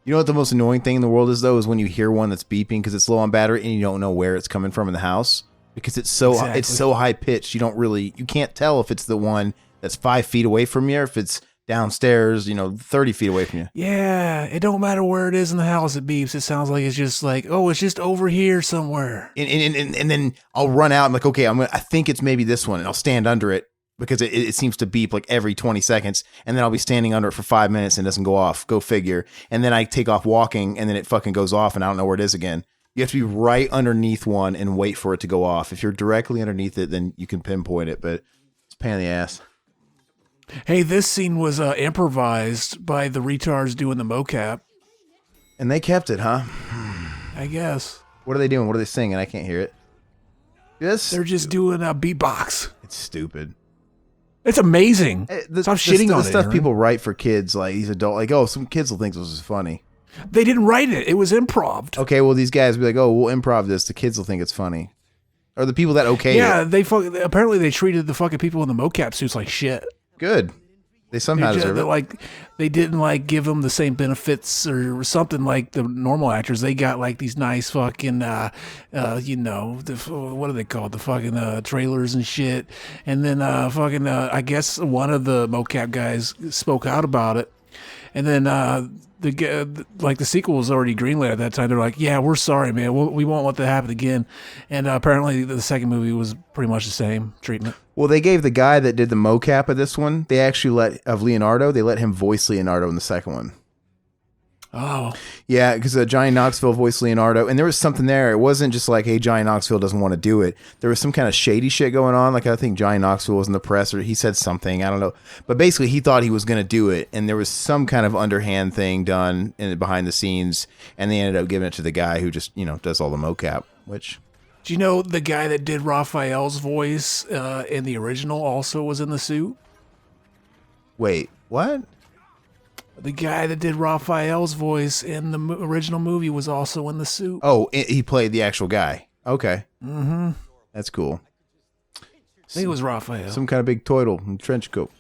S1: You know what the most annoying thing in the world is, though, is when you hear one that's beeping because it's low on battery and you don't know where it's coming from in the house because it's so high pitched. You can't tell if it's the one that's 5 feet away from you or if it's downstairs, 30 feet away from you.
S3: Yeah, it don't matter where it is in the house. It beeps. It sounds like it's just like, oh, it's just over here somewhere.
S1: And then I'll run out. I'm like, okay, I think it's maybe this one, and I'll stand under it. Because it seems to beep like every 20 seconds, and then I'll be standing under it for 5 minutes and it doesn't go off. Go figure. And then I take off walking, and then it fucking goes off, and I don't know where it is again. You have to be right underneath one and wait for it to go off. If you're directly underneath it, then you can pinpoint it, but it's a pain in the ass.
S3: Hey, this scene was improvised by the retards doing the mocap.
S1: And they kept it, huh?
S3: I guess.
S1: What are they doing? What are they singing? I can't hear it.
S3: They're just doing a beatbox.
S1: It's stupid.
S3: It's amazing. Stop shitting on it.
S1: The stuff
S3: Aaron.
S1: people write for kids, like these adult, like, oh, some kids will think this is funny.
S3: They didn't write it. It was improv.
S1: Okay, well, these guys will be like, oh, we'll improv this. The kids will think it's funny. Or the people that it.
S3: Apparently they treated the fucking people in the mocap suits like shit.
S1: Good. They somehow deserve it.
S3: Like, they didn't like give them the same benefits or something like the normal actors. They got like these nice fucking, what are they called? The fucking trailers and shit. And then I guess one of the mocap guys spoke out about it. And then the sequel was already greenlit at that time. They're like, yeah, we're sorry, man. We won't let that happen again. And apparently the second movie was pretty much the same treatment.
S1: Well, they gave the guy that did the mocap of this one, they let him voice Leonardo in the second one.
S3: Oh.
S1: Yeah, because Johnny Knoxville voiced Leonardo, and there was something there. It wasn't just like, hey, Johnny Knoxville doesn't want to do it. There was some kind of shady shit going on. Like, I think Johnny Knoxville was in the press, or he said something. I don't know. But basically, he thought he was going to do it, and there was some kind of underhand thing done behind the scenes, and they ended up giving it to the guy who just, does all the mocap, which...
S3: Do you know the guy that did Raphael's voice in the original also was in the suit?
S1: Wait, what?
S3: The guy that did Raphael's voice in the original movie was also in the suit.
S1: Oh, he played the actual guy. Okay.
S3: Mm-hmm.
S1: That's cool.
S3: I think it was Raphael.
S1: Some kind of big turtle in trench coat.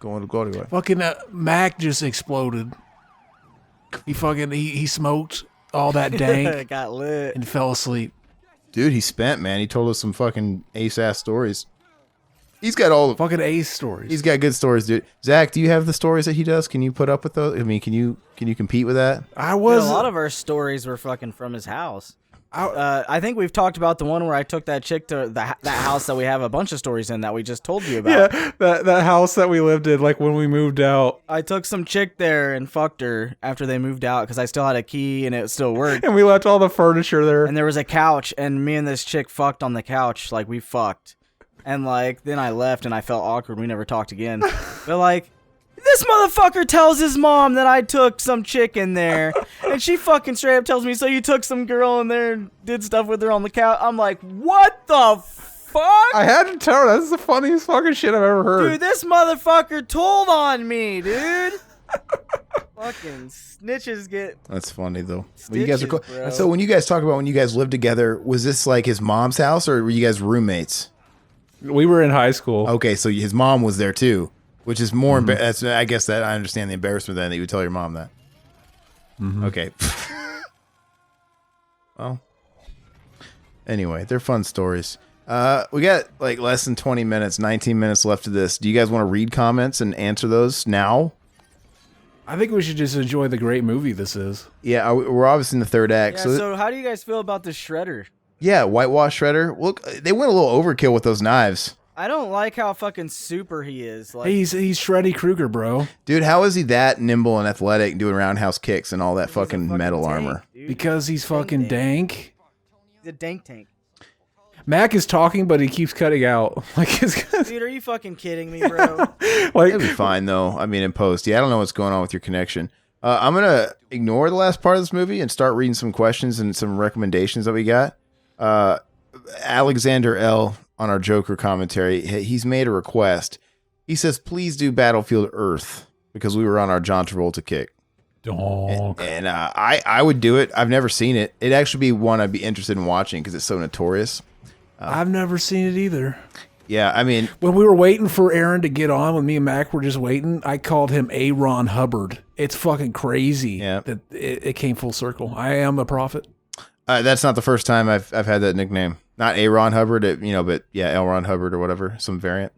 S1: Going to go away.
S3: Fucking Mac just exploded. He smoked all that dank.
S4: Got lit.
S3: And fell asleep.
S1: Dude, he's spent, man. He told us some fucking ace-ass stories. He's got all the
S3: fucking ace stories.
S1: He's got good stories, dude. Zach, do you have the stories that he does? Can you put up with those? I mean, can you compete with that?
S4: A lot of our stories were fucking from his house. I think we've talked about the one where I took that chick to that house that we have a bunch of stories in that we just told you about.
S5: Yeah, that house that we lived in, like when we moved out.
S4: I took some chick there and fucked her after they moved out because I still had a key and it still worked.
S5: And we left all the furniture there.
S4: And there was a couch, and me and this chick fucked on the couch. Like, we fucked. And, like, then I left and I felt awkward. We never talked again. But, like, this motherfucker tells his mom that I took some chick in there. And she fucking straight up tells me, so you took some girl in there and did stuff with her on the couch. I'm like, what the fuck?
S5: I had to tell her. That's the funniest fucking shit I've ever heard.
S4: Dude, this motherfucker told on me, dude. Fucking snitches get...
S1: That's funny, though.
S4: Stitches,
S1: well, you guys are cool.
S4: bro.
S1: So when you guys talk about when you guys lived together, was this like his mom's house or were you guys roommates?
S5: We were in high school.
S1: Okay, so his mom was there too, which is more. I guess that I understand the embarrassment then that you would tell your mom that. Mm-hmm. Okay. Well. Anyway, they're fun stories. We got like less than 20 minutes, 19 minutes left of this. Do you guys want to read comments and answer those now?
S3: I think we should just enjoy the great movie this is.
S1: Yeah, we're obviously in the third act.
S4: Yeah, so how do you guys feel about the shredder?
S1: Yeah, whitewash shredder. Look, they went a little overkill with those knives.
S4: I don't like how fucking super he is. Like,
S3: he's Shreddy Krueger, bro.
S1: Dude, how is he that nimble and athletic doing roundhouse kicks and all that fucking metal
S4: tank,
S1: armor?
S4: Dude.
S3: Because he's fucking dank.
S4: He's a dank tank.
S5: Mac is talking, but he keeps cutting out. Like,
S4: Dude, are you fucking kidding me, bro?
S5: like
S1: It'll be fine though. I mean, in post, yeah, I don't know what's going on with your connection. I'm gonna ignore the last part of this movie and start reading some questions and some recommendations that we got. Alexander L on our Joker commentary, he's made a request. He says, "Please do Battlefield Earth," because we were on our John Travolta kick.
S5: Donk.
S1: And I would do it. I've never seen it. It'd actually be one I'd be interested in watching because it's so notorious.
S3: I've never seen it either.
S1: Yeah, I mean,
S3: When we were waiting for Aaron to get on, when me and Mac were just waiting, I called him A. Ron Hubbard. It's fucking crazy that it came full circle. I am a prophet.
S1: that's not the first time I've had that nickname. Not A. Ron Hubbard, but yeah, L. Ron Hubbard or whatever, some variant.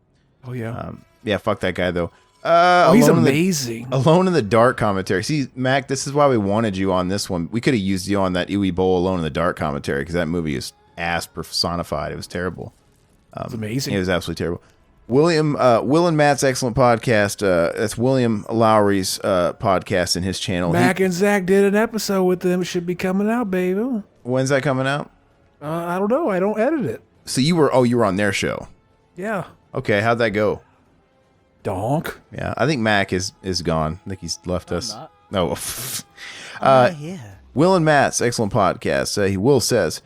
S3: Oh, yeah.
S1: Yeah, fuck that guy though.
S3: He's
S1: Alone in the-
S3: amazing.
S1: Alone in the Dark commentary. See, Mac, this is why we wanted you on this one. We could have used you on that Uwe Boll Alone in the Dark commentary because that movie is ass personified. It was terrible.
S3: It's amazing.
S1: It was absolutely terrible. Will and Matt's excellent podcast. That's William Lowry's podcast in his channel.
S3: Mac and Zach did an episode with them. It should be coming out, baby.
S1: When's that coming out?
S3: I don't know. I don't edit it.
S1: So you were on their show.
S3: Yeah.
S1: Okay, how'd that go?
S3: Donk.
S1: Yeah, I think Mac is gone. I think he's left us.
S4: not.
S1: No.
S4: Yeah.
S1: Will and Matt's excellent podcast. Will says,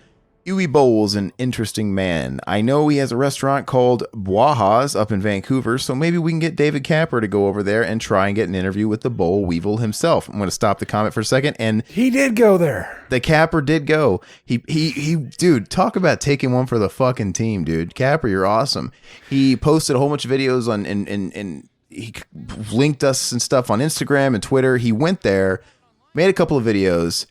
S1: Uwe Boll's an interesting man. I know he has a restaurant called Boaha's up in Vancouver, so maybe we can get David Capper to go over there and try and get an interview with the Boll Weevil himself. I'm going to stop the comment for a second. And
S3: He did go there.
S1: the Capper did go. He, dude, talk about taking one for the fucking team, dude. Capper, you're awesome. He posted a whole bunch of videos on, and he linked us and stuff on Instagram and Twitter. He went there, made a couple of videos,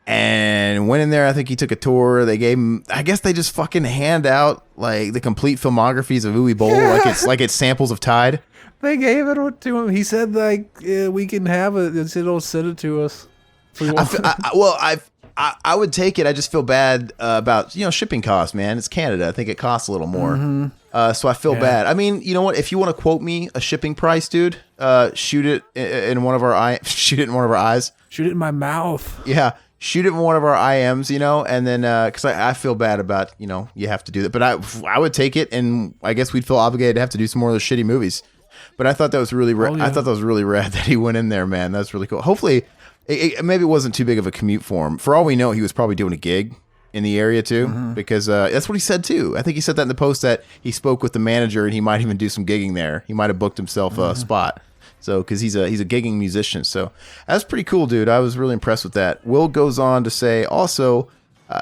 S1: and went in there. I think he took a tour. They gave him, I guess they just fucking hand out like the complete filmographies of Uwe Boll, like it's samples of Tide.
S5: they gave it to him. He said like we can have it. He said, "Oh, send it to us."
S1: I would take it. I just feel bad about shipping costs, man. It's Canada. I think it costs a little more. So I feel bad. I mean, you know what? If you want to quote me a shipping price, dude, shoot it in one of our eyes. Shoot it in one of our eyes.
S3: Shoot it in my mouth.
S1: Yeah, shoot it in one of our IMs. And then because I feel bad about you have to do that, but I would take it, and I guess we'd feel obligated to have to do some more of those shitty movies. But I thought that was really I thought that was really rad that he went in there, man. That's really cool. Hopefully. Maybe it wasn't too big of a commute for him. For all we know, he was probably doing a gig in the area too, because that's what he said too. I think he said that in the post that he spoke with the manager and he might even do some gigging there. He might have booked himself a spot. So because he's a gigging musician, so that's pretty cool, dude. I was really impressed with that. Will goes on to say also,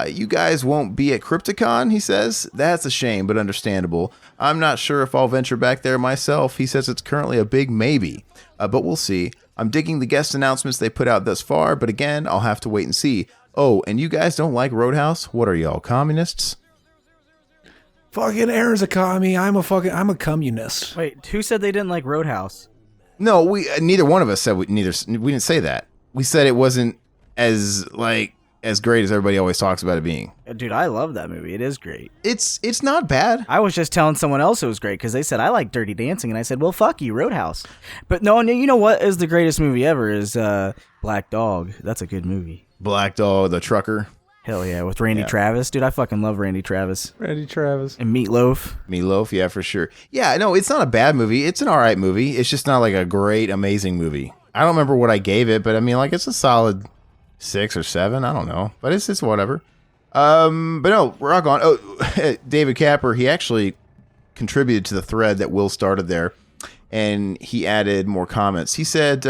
S1: you guys won't be at Crypticon. He says that's a shame, but understandable. I'm not sure if I'll venture back there myself. He says it's currently a big maybe, but we'll see. I'm digging the guest announcements they put out thus far, but again, I'll have to wait and see. Oh, and you guys don't like Roadhouse? What are y'all, communists?
S3: Fucking Aaron's a commie. I'm a communist.
S4: Wait, who said they didn't like Roadhouse?
S1: No, neither one of us said we didn't say that. We said it wasn't as great as everybody always talks about it being.
S4: Dude, I love that movie. It is great.
S1: It's not bad.
S4: I was just telling someone else it was great because they said I like Dirty Dancing, and I said, well, fuck you, Roadhouse. But no, you know what is the greatest movie ever is Black Dog. That's a good movie.
S1: Black Dog, the trucker.
S4: Hell yeah, with Randy Travis. Dude, I fucking love Randy Travis.
S5: Randy Travis.
S4: And Meatloaf.
S1: Meatloaf, yeah, for sure. Yeah, no, it's not a bad movie. It's an all right movie. It's just not like a great, amazing movie. I don't remember what I gave it, but I mean, like, it's a solid 6 or 7. I don't know, but it's whatever. But no, rock on. Oh, David Capper, he actually contributed to the thread that Will started there, and he added more comments. He said,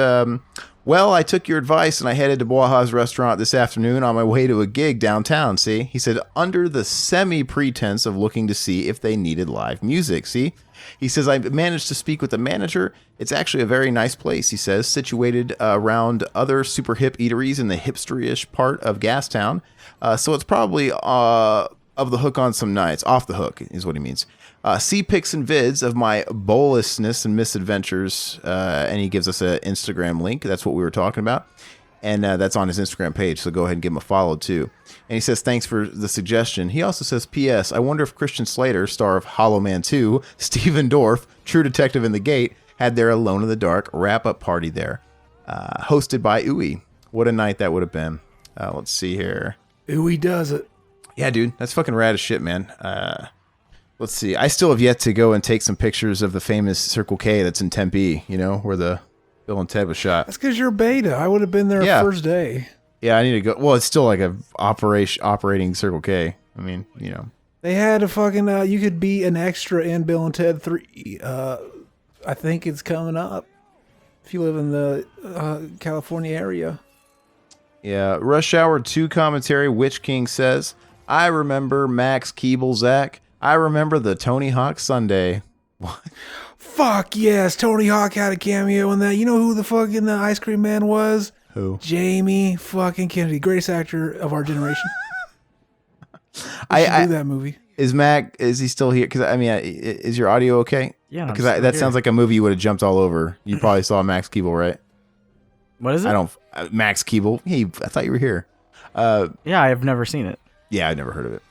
S1: well, I took your advice and I headed to Boaha's restaurant this afternoon on my way to a gig downtown, see? He said, under the semi-pretense of looking to see if they needed live music, see? He says, I managed to speak with the manager. It's actually a very nice place, he says, situated around other super hip eateries in the hipster-ish part of Gastown. So it's probably of the hook on some nights. Off the hook is what he means. See pics and vids of my bowlessness and misadventures. And he gives us an Instagram link. That's what we were talking about. And that's on his Instagram page. So go ahead and give him a follow too. And he says, thanks for the suggestion. He also says, P.S. I wonder if Christian Slater, star of Hollow Man 2, Steven Dorff, True Detective in the Gate, had their Alone in the Dark wrap-up party there. Hosted by Uwe. What a night that would have been. Let's see here.
S3: Uwe does it.
S1: Yeah, dude, that's fucking rad as shit, man. Let's see. I still have yet to go and take some pictures of the famous Circle K that's in Tempe, you know, where the Bill and Ted was shot.
S5: That's because you're beta. I would have been there first day.
S1: Yeah, I need to go. Well, it's still like a operating Circle K. I mean, you know.
S5: They had a fucking, you could be an extra in Bill and Ted 3. I think it's coming up if you live in the California area.
S1: Yeah, Rush Hour 2 commentary, Witch King says, I remember Max Keeble, Zach. I remember the Tony Hawk Sunday. What?
S5: Fuck yes, Tony Hawk had a cameo in that. You know who the fucking Ice Cream Man was?
S1: Who?
S5: Jamie fucking Kennedy, greatest actor of our generation. I do that movie.
S1: Is Mac? Is he still here? Because I mean, is your audio okay?
S4: Yeah,
S1: because that sounds like a movie you would have jumped all over. You probably saw Max Keeble, right?
S4: What is it?
S1: I don't. Max Keeble. Hey, I thought you were here.
S4: Yeah, I've never seen it.
S1: Yeah, I'd never heard of it.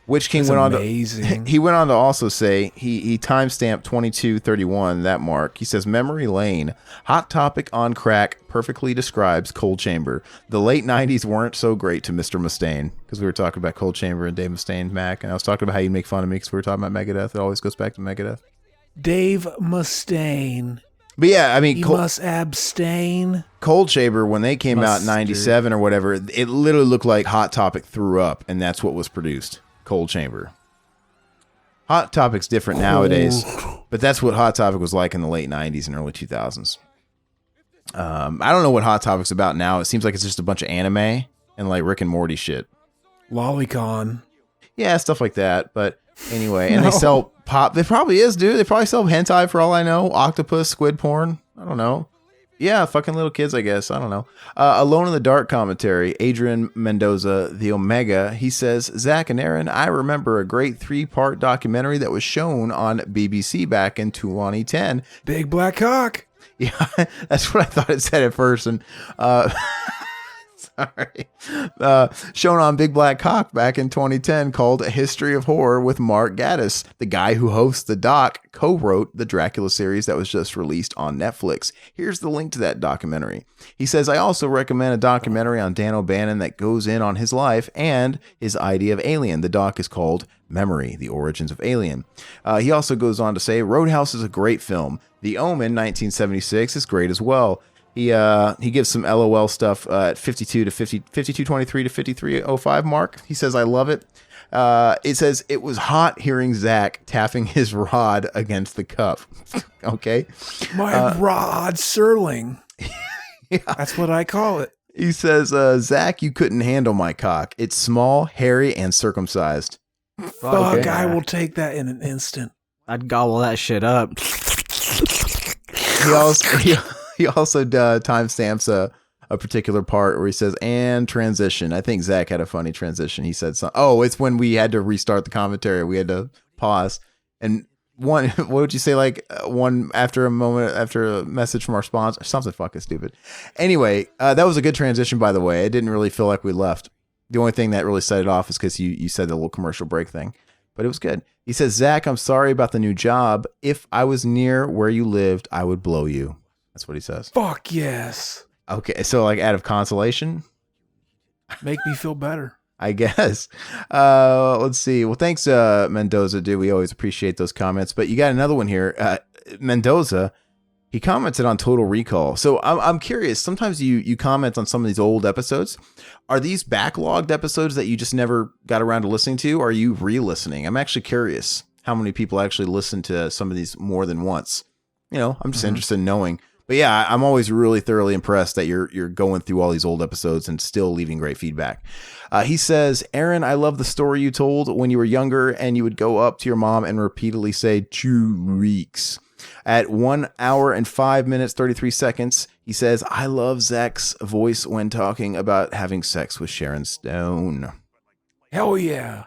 S1: Witch King
S5: That's
S1: went
S5: amazing.
S1: on to he went on to also say he timestamped 22:31 that mark. He says Memory Lane, Hot Topic on crack perfectly describes Cold Chamber. The late 90s weren't so great to Mr. Mustaine because we were talking about Cold Chamber and Dave Mustaine, Mac, and I was talking about how you make fun of me because we were talking about Megadeth. It always goes back to Megadeth.
S5: Dave Mustaine.
S1: But yeah, I mean,
S5: You must abstain.
S1: Cold Chamber, when they came out in 97 or whatever, it literally looked like Hot Topic threw up, and that's what was produced. Cold Chamber. Hot Topic's different nowadays, but that's what Hot Topic was like in the late 90s and early 2000s. I don't know what Hot Topic's about now. It seems like it's just a bunch of anime and like Rick and Morty shit.
S5: Lolicon.
S1: Yeah, stuff like that. But anyway, and they sell pop. It probably is, dude. They probably sell hentai for all I know. Octopus, squid porn. I don't know. Yeah, fucking little kids, I guess. I don't know. Alone in the Dark commentary, Adrian Mendoza, the Omega. He says, Zach and Aaron, I remember a great 3-part documentary that was shown on BBC back in 2010.
S5: Big Black Cock.
S1: Yeah, that's what I thought it said at first. And sorry. Shown on Big Black Cock back in 2010 called A History of Horror with Mark Gatiss. The guy who hosts the doc co-wrote the Dracula series that was just released on Netflix. Here's the link to that documentary. He says, I also recommend a documentary on Dan O'Bannon that goes in on his life and his idea of Alien. The doc is called Memory, The Origins of Alien. He also goes on to say, Roadhouse is a great film. The Omen, 1976, is great as well. He gives some LOL stuff at 52:23 to 53:05 mark. He says, I love it. It says, it was hot hearing Zach tapping his rod against the cup. Okay.
S5: My Rod Serling.
S1: Yeah.
S5: That's what I call it.
S1: He says, Zach, you couldn't handle my cock. It's small, hairy, and circumcised.
S5: Fuck,
S1: Okay.
S5: I will take that in an instant.
S4: I'd gobble that shit up.
S1: He also timestamps a particular part where he says, and transition. I think Zach had a funny transition. He said something. Oh, it's when we had to restart the commentary. We had to pause. And one, what would you say? Like one after a moment, after a message from our sponsor, something fucking stupid. Anyway, that was a good transition, by the way. It didn't really feel like we left. The only thing that really set it off is because you said the little commercial break thing, but it was good. He says, Zach, I'm sorry about the new job. If I was near where you lived, I would blow you. That's what he says.
S5: Fuck yes.
S1: Okay, so like out of consolation?
S5: Make me feel better.
S1: I guess. Let's see. Well, thanks, Mendoza, dude. We always appreciate those comments. But you got another one here. Mendoza, he commented on Total Recall. So I'm curious. Sometimes you comment on some of these old episodes. Are these backlogged episodes that you just never got around to listening to? Or are you re-listening? I'm actually curious how many people actually listen to some of these more than once. You know, I'm just interested in knowing. But yeah, I'm always really thoroughly impressed that you're going through all these old episodes and still leaving great feedback. He says, Aaron, I love the story you told when you were younger and you would go up to your mom and repeatedly say 2 weeks. At 1 hour and 5 minutes, 33 seconds, he says, I love Zach's voice when talking about having sex with Sharon Stone.
S5: Hell yeah.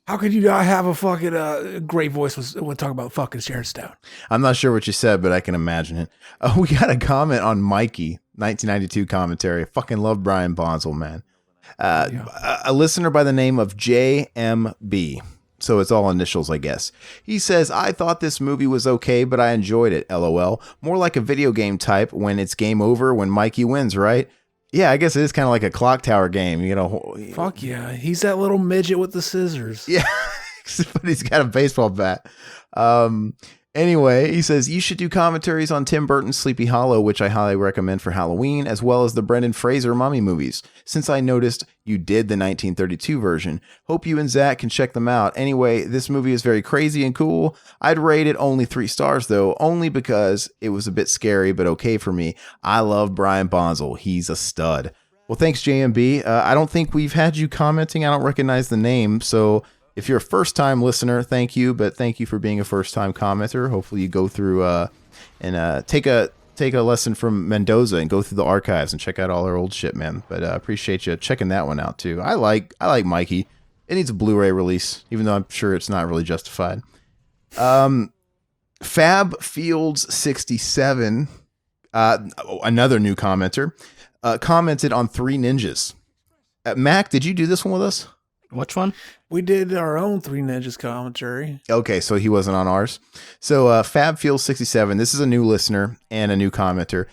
S5: How could you not have a fucking great voice when talking about fucking Sharon Stone?
S1: I'm not sure what you said, but I can imagine it. We got a comment on Mikey, 1992 commentary. I fucking love Brian Bonsall, man. A listener by the name of JMB. So it's all initials, I guess. He says, I thought this movie was okay, but I enjoyed it, LOL. More like a video game type when it's game over when Mikey wins, right? Yeah, I guess it is kind of like a clock tower game. You know,
S3: Fuck yeah. He's that little midget with the scissors.
S1: yeah, but he's got a baseball bat. Anyway, he says, you should do commentaries on Tim Burton's Sleepy Hollow, which I highly recommend for Halloween, as well as the Brendan Fraser Mummy movies, since I noticed you did the 1932 version. Hope you and Zach can check them out. Anyway, this movie is very crazy and cool. I'd rate it only 3 stars, though, only because it was a bit scary, but okay for me. I love Brian Bonzel. He's a stud. Well, thanks, JMB. I don't think we've had you commenting. I don't recognize the name, so... If you're a first-time listener, thank you, but thank you for being a first-time commenter. Hopefully you go through and take a lesson from Mendoza and go through the archives and check out all our old shit, man. But appreciate you checking that one out, too. I like Mikey. It needs a Blu-ray release, even though I'm sure it's not really justified. Fab Fields 67, another new commenter, commented on 3 Ninjas. Mac, did you do this one with us?
S4: Which one?
S3: We did our own 3 Ninjas commentary.
S1: Okay, so he wasn't on ours. So FabFeels67, this is a new listener and a new commenter.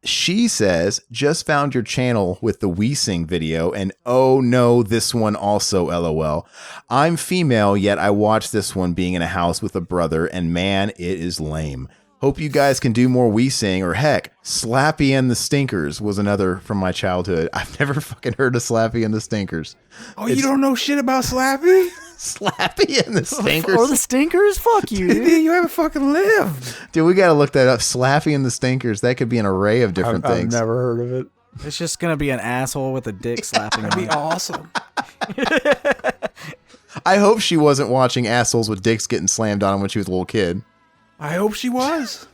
S1: She says, just found your channel with the We Sing video, and oh no, this one also, LOL. I'm female, yet I watched this one being in a house with a brother, and man, it is lame. Hope you guys can do more We Sing, or heck, Slappy and the Stinkers was another from my childhood. I've never fucking heard of Slappy and the Stinkers.
S3: Oh, you don't know shit about Slappy?
S1: Slappy and the Stinkers?
S4: Or the Stinkers? Fuck you, dude.
S3: You haven't fucking lived.
S1: Dude, we gotta look that up. Slappy and the Stinkers. That could be an array of different things.
S5: I've never heard of it.
S4: It's just gonna be an asshole with a dick slapping
S3: That'd
S4: him.
S3: be awesome.
S1: I hope she wasn't watching assholes with dicks getting slammed on them when she was a little kid.
S3: I hope she was.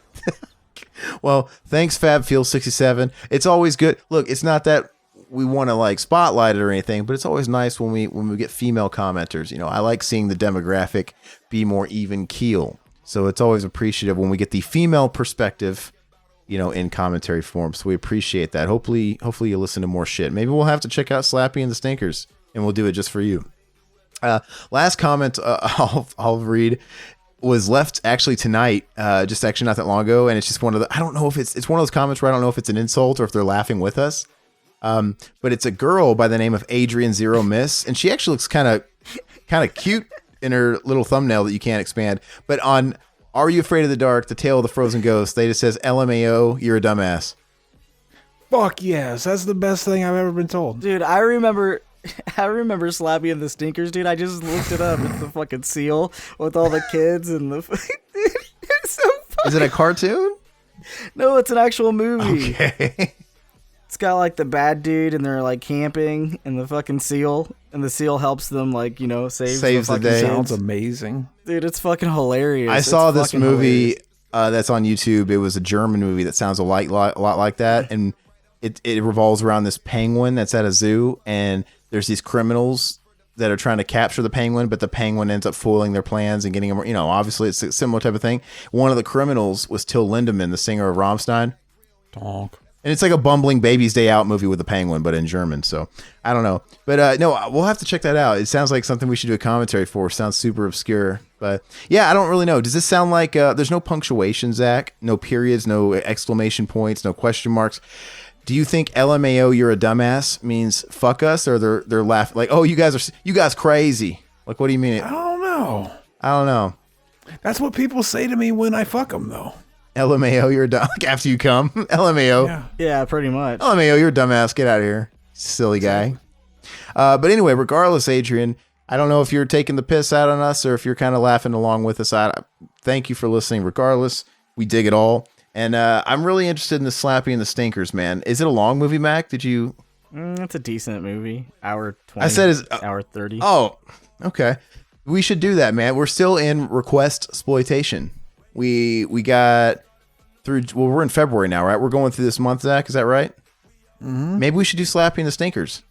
S1: Well, thanks, FabFeel67. It's always good. Look, it's not that we want to like spotlight it or anything, but it's always nice when we get female commenters. You know, I like seeing the demographic be more even keel. So it's always appreciative when we get the female perspective, you know, in commentary form. So we appreciate that. Hopefully you listen to more shit. Maybe we'll have to check out Slappy and the Stinkers, and we'll do it just for you. Last comment I'll read was left actually tonight, just actually not that long ago, and it's just one of the, I don't know if it's one of those comments where I don't know if it's an insult or if they're laughing with us. But it's a girl by the name of Adrian Zero Miss, and she actually looks kind of cute in her little thumbnail that you can't expand. But on Are You Afraid of the Dark, The Tale of the Frozen Ghost, they just says, LMAO, you're a dumbass.
S3: Fuck yes, that's the best thing I've ever been told.
S4: Dude, I remember Slappy and the Stinkers, dude. I just looked it up. It's the fucking seal with all the kids and the... Dude, it's so funny.
S1: Is it a cartoon?
S4: No, it's an actual movie.
S1: Okay.
S4: It's got like the bad dude and they're like camping and the fucking seal. And the seal helps them like, you know, saves
S1: the
S4: fucking
S1: day.
S4: kids.
S3: Sounds amazing.
S4: Dude, it's fucking hilarious.
S1: I saw this
S4: fucking
S1: movie
S4: hilarious.
S1: that's on YouTube. It was a German movie that sounds a lot like that. And it revolves around this penguin that's at a zoo. And there's these criminals that are trying to capture the penguin, but the penguin ends up foiling their plans and getting them, you know, obviously it's a similar type of thing. One of the criminals was Till Lindemann, the singer of Rammstein.
S3: Donk.
S1: And it's like a bumbling Baby's Day Out movie with a penguin, but in German. So I don't know. But no, we'll have to check that out. It sounds like something we should do a commentary for. Sounds super obscure. But yeah, I don't really know. Does this sound like there's no punctuation, Zach? No periods, no exclamation points, no question marks. Do you think LMAO, you're a dumbass means fuck us, or they're laughing like, oh, you guys crazy? Like, what do you mean?
S3: I don't know.
S1: I don't know.
S3: That's what people say to me when I fuck them, though.
S1: LMAO, you're a dumb. Like after you come, LMAO.
S3: Yeah.
S4: Yeah, pretty much.
S1: LMAO, you're a dumbass. Get out of here, silly guy. But anyway, regardless, Adrian, I don't know if you're taking the piss out on us or if you're kind of laughing along with us. Thank you for listening. Regardless, we dig it all. And I'm really interested in the Slappy and the Stinkers, man. Is it a long movie, Mac? Did you?
S4: It's a decent movie. Hour 20.
S1: I said it's
S4: hour 30.
S1: Oh, okay. We should do that, man. We're still in request exploitation. We got through. Well, we're in February now, right? We're going through this month, Zach. Is that right? Mm-hmm. Maybe we should do Slappy and the Stinkers.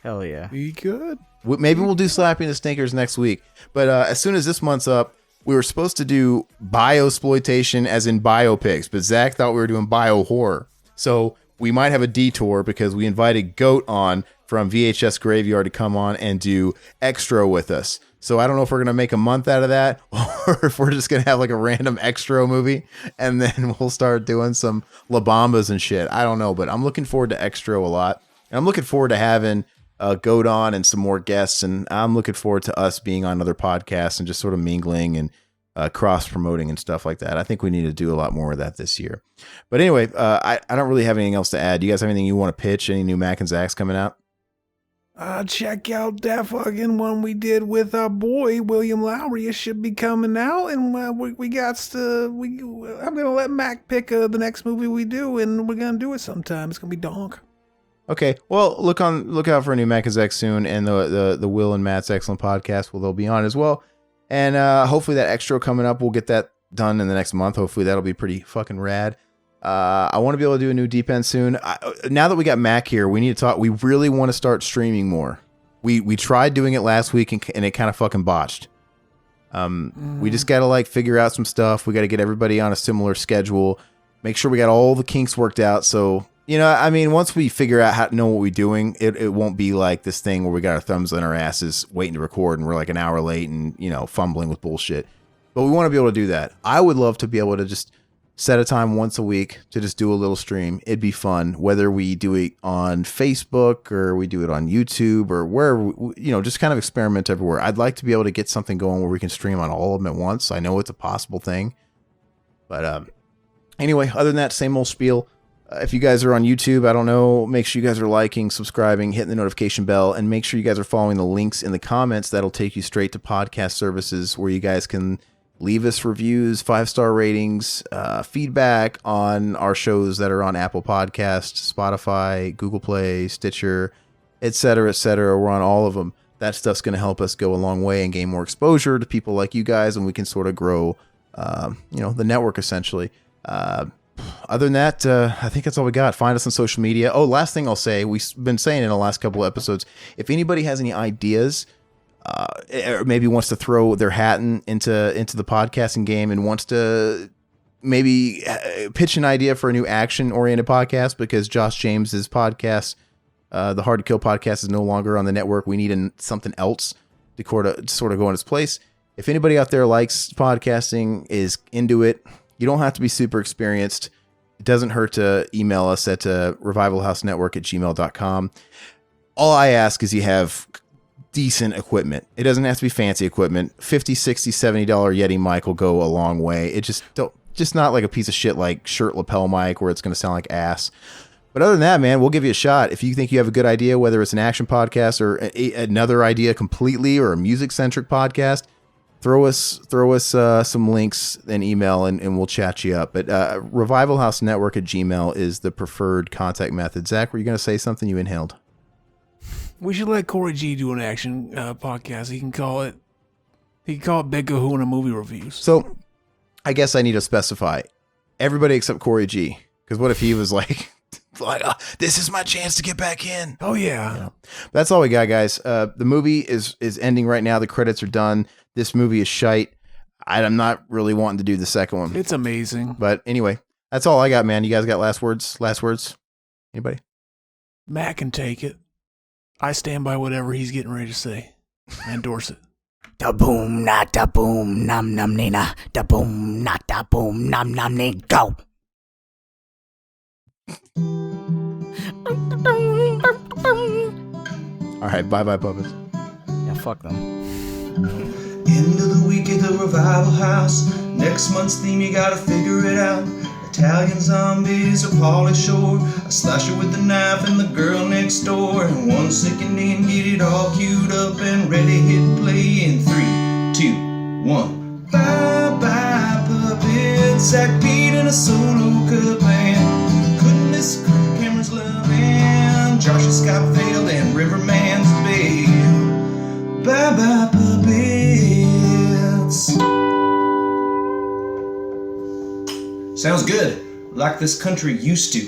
S4: Hell yeah.
S3: Be good.
S1: Maybe we'll do Slappy and the Stinkers next week. But as soon as this month's up, we were supposed to do biosploitation as in biopics, but Zach thought we were doing bio horror. So we might have a detour because we invited Goat on from VHS Graveyard to come on and do Extra with us. So I don't know if we're going to make a month out of that or if we're just going to have like a random Extra movie and then we'll start doing some La Bambas and shit. I don't know, but I'm looking forward to Extra a lot. And I'm looking forward to having Goat on and some more guests. And I'm looking forward to us being on other podcasts and just sort of mingling and cross promoting and stuff like that. I think we need to do a lot more of that this year. But anyway, I don't really have anything else to add. Do you guys have anything you want to pitch? Any new Mac and Zach's coming out?
S3: Check out that fucking one we did with our boy William Lowry. It should be coming out, and I'm gonna let Mac pick the next movie we do, and we're gonna do it sometime. It's gonna be donk.
S1: Okay, well, look out for a new Mac and Zach soon, and the Will and Matt's Excellent Podcast. Well, they'll be on as well, and hopefully that Extra coming up, we'll get that done in the next month. Hopefully that'll be pretty fucking rad. I want to be able to do a new Deep End soon. Now that we got Mac here, we need to talk. We really want to start streaming more. We tried doing it last week and it kind of fucking botched. We just got to like figure out some stuff. We got to get everybody on a similar schedule. Make sure we got all the kinks worked out. So, you know, I mean, once we figure out how to know what we're doing, it won't be like this thing where we got our thumbs in our asses waiting to record and we're like an hour late and, you know, fumbling with bullshit. But we want to be able to do that. I would love to be able to just set a time once a week to just do a little stream. It'd be fun, whether we do it on Facebook or we do it on YouTube or wherever, you know, just kind of experiment everywhere. I'd like to be able to get something going where we can stream on all of them at once. I know it's a possible thing. But anyway, other than that, same old spiel. If you guys are on YouTube, I don't know, make sure you guys are liking, subscribing, hitting the notification bell, and make sure you guys are following the links in the comments. That'll take you straight to podcast services where you guys can leave us reviews, 5-star ratings, feedback on our shows that are on Apple Podcasts, Spotify, Google Play, Stitcher, etc., etc. We're on all of them. That stuff's going to help us go a long way and gain more exposure to people like you guys, and we can sort of grow, the network essentially. Other than that, I think that's all we got. Find us on social media. Oh, last thing I'll say, we've been saying in the last couple of episodes, if anybody has any ideas, or maybe wants to throw their hat into the podcasting game and wants to maybe pitch an idea for a new action-oriented podcast because Josh James's podcast, the Hard to Kill podcast, is no longer on the network. We need something else to sort of go in its place. If anybody out there likes podcasting, is into it, you don't have to be super experienced. It doesn't hurt to email us at revivalhousenetwork@gmail.com. All I ask is you have decent equipment. It doesn't have to be fancy equipment. $50, $60, $70 Yeti mic will go a long way. It just not like a piece of shit like shirt lapel mic where it's going to sound like ass. But other than that, man, we'll give you a shot. If you think you have a good idea, whether it's an action podcast or another idea completely or a music-centric podcast, throw us some links and email and we'll chat you up. But revivalhousenetwork@gmail is the preferred contact method. Zach, were you going to say something? You inhaled.
S3: We should let Corey G do an action podcast. He can call it Big Kahuna Movie Reviews.
S1: So I guess I need to specify everybody except Corey G. Because what if he was like this is my chance to get back in?
S3: Oh, yeah.
S1: You know? That's all we got, guys. The movie is ending right now. The credits are done. This movie is shite. I'm not really wanting to do the second one.
S3: It's amazing.
S1: But anyway, that's all I got, man. You guys got last words? Anybody?
S3: Matt can take it. I stand by whatever he's getting ready to say. I endorse it.
S6: Da boom, not da boom, nam nam nina. Da boom, not da boom, nam nam ni go.
S1: All right, bye puppets.
S4: Yeah, fuck them.
S2: End of the week at the Revival House. Next month's theme, you gotta figure it out. Italian zombies or Pauly Shore, a slasher with a knife and the girl next door, and 1 second in, get it all queued up and ready, hit play in 3, 2, 1. Bye bye puppets, Zach Pete and a solo cut band. Couldn't this crew Cameron's loving, Josh and Scott failed and Riverman's bail. Bye bye puppets. Sounds good, like this country used to.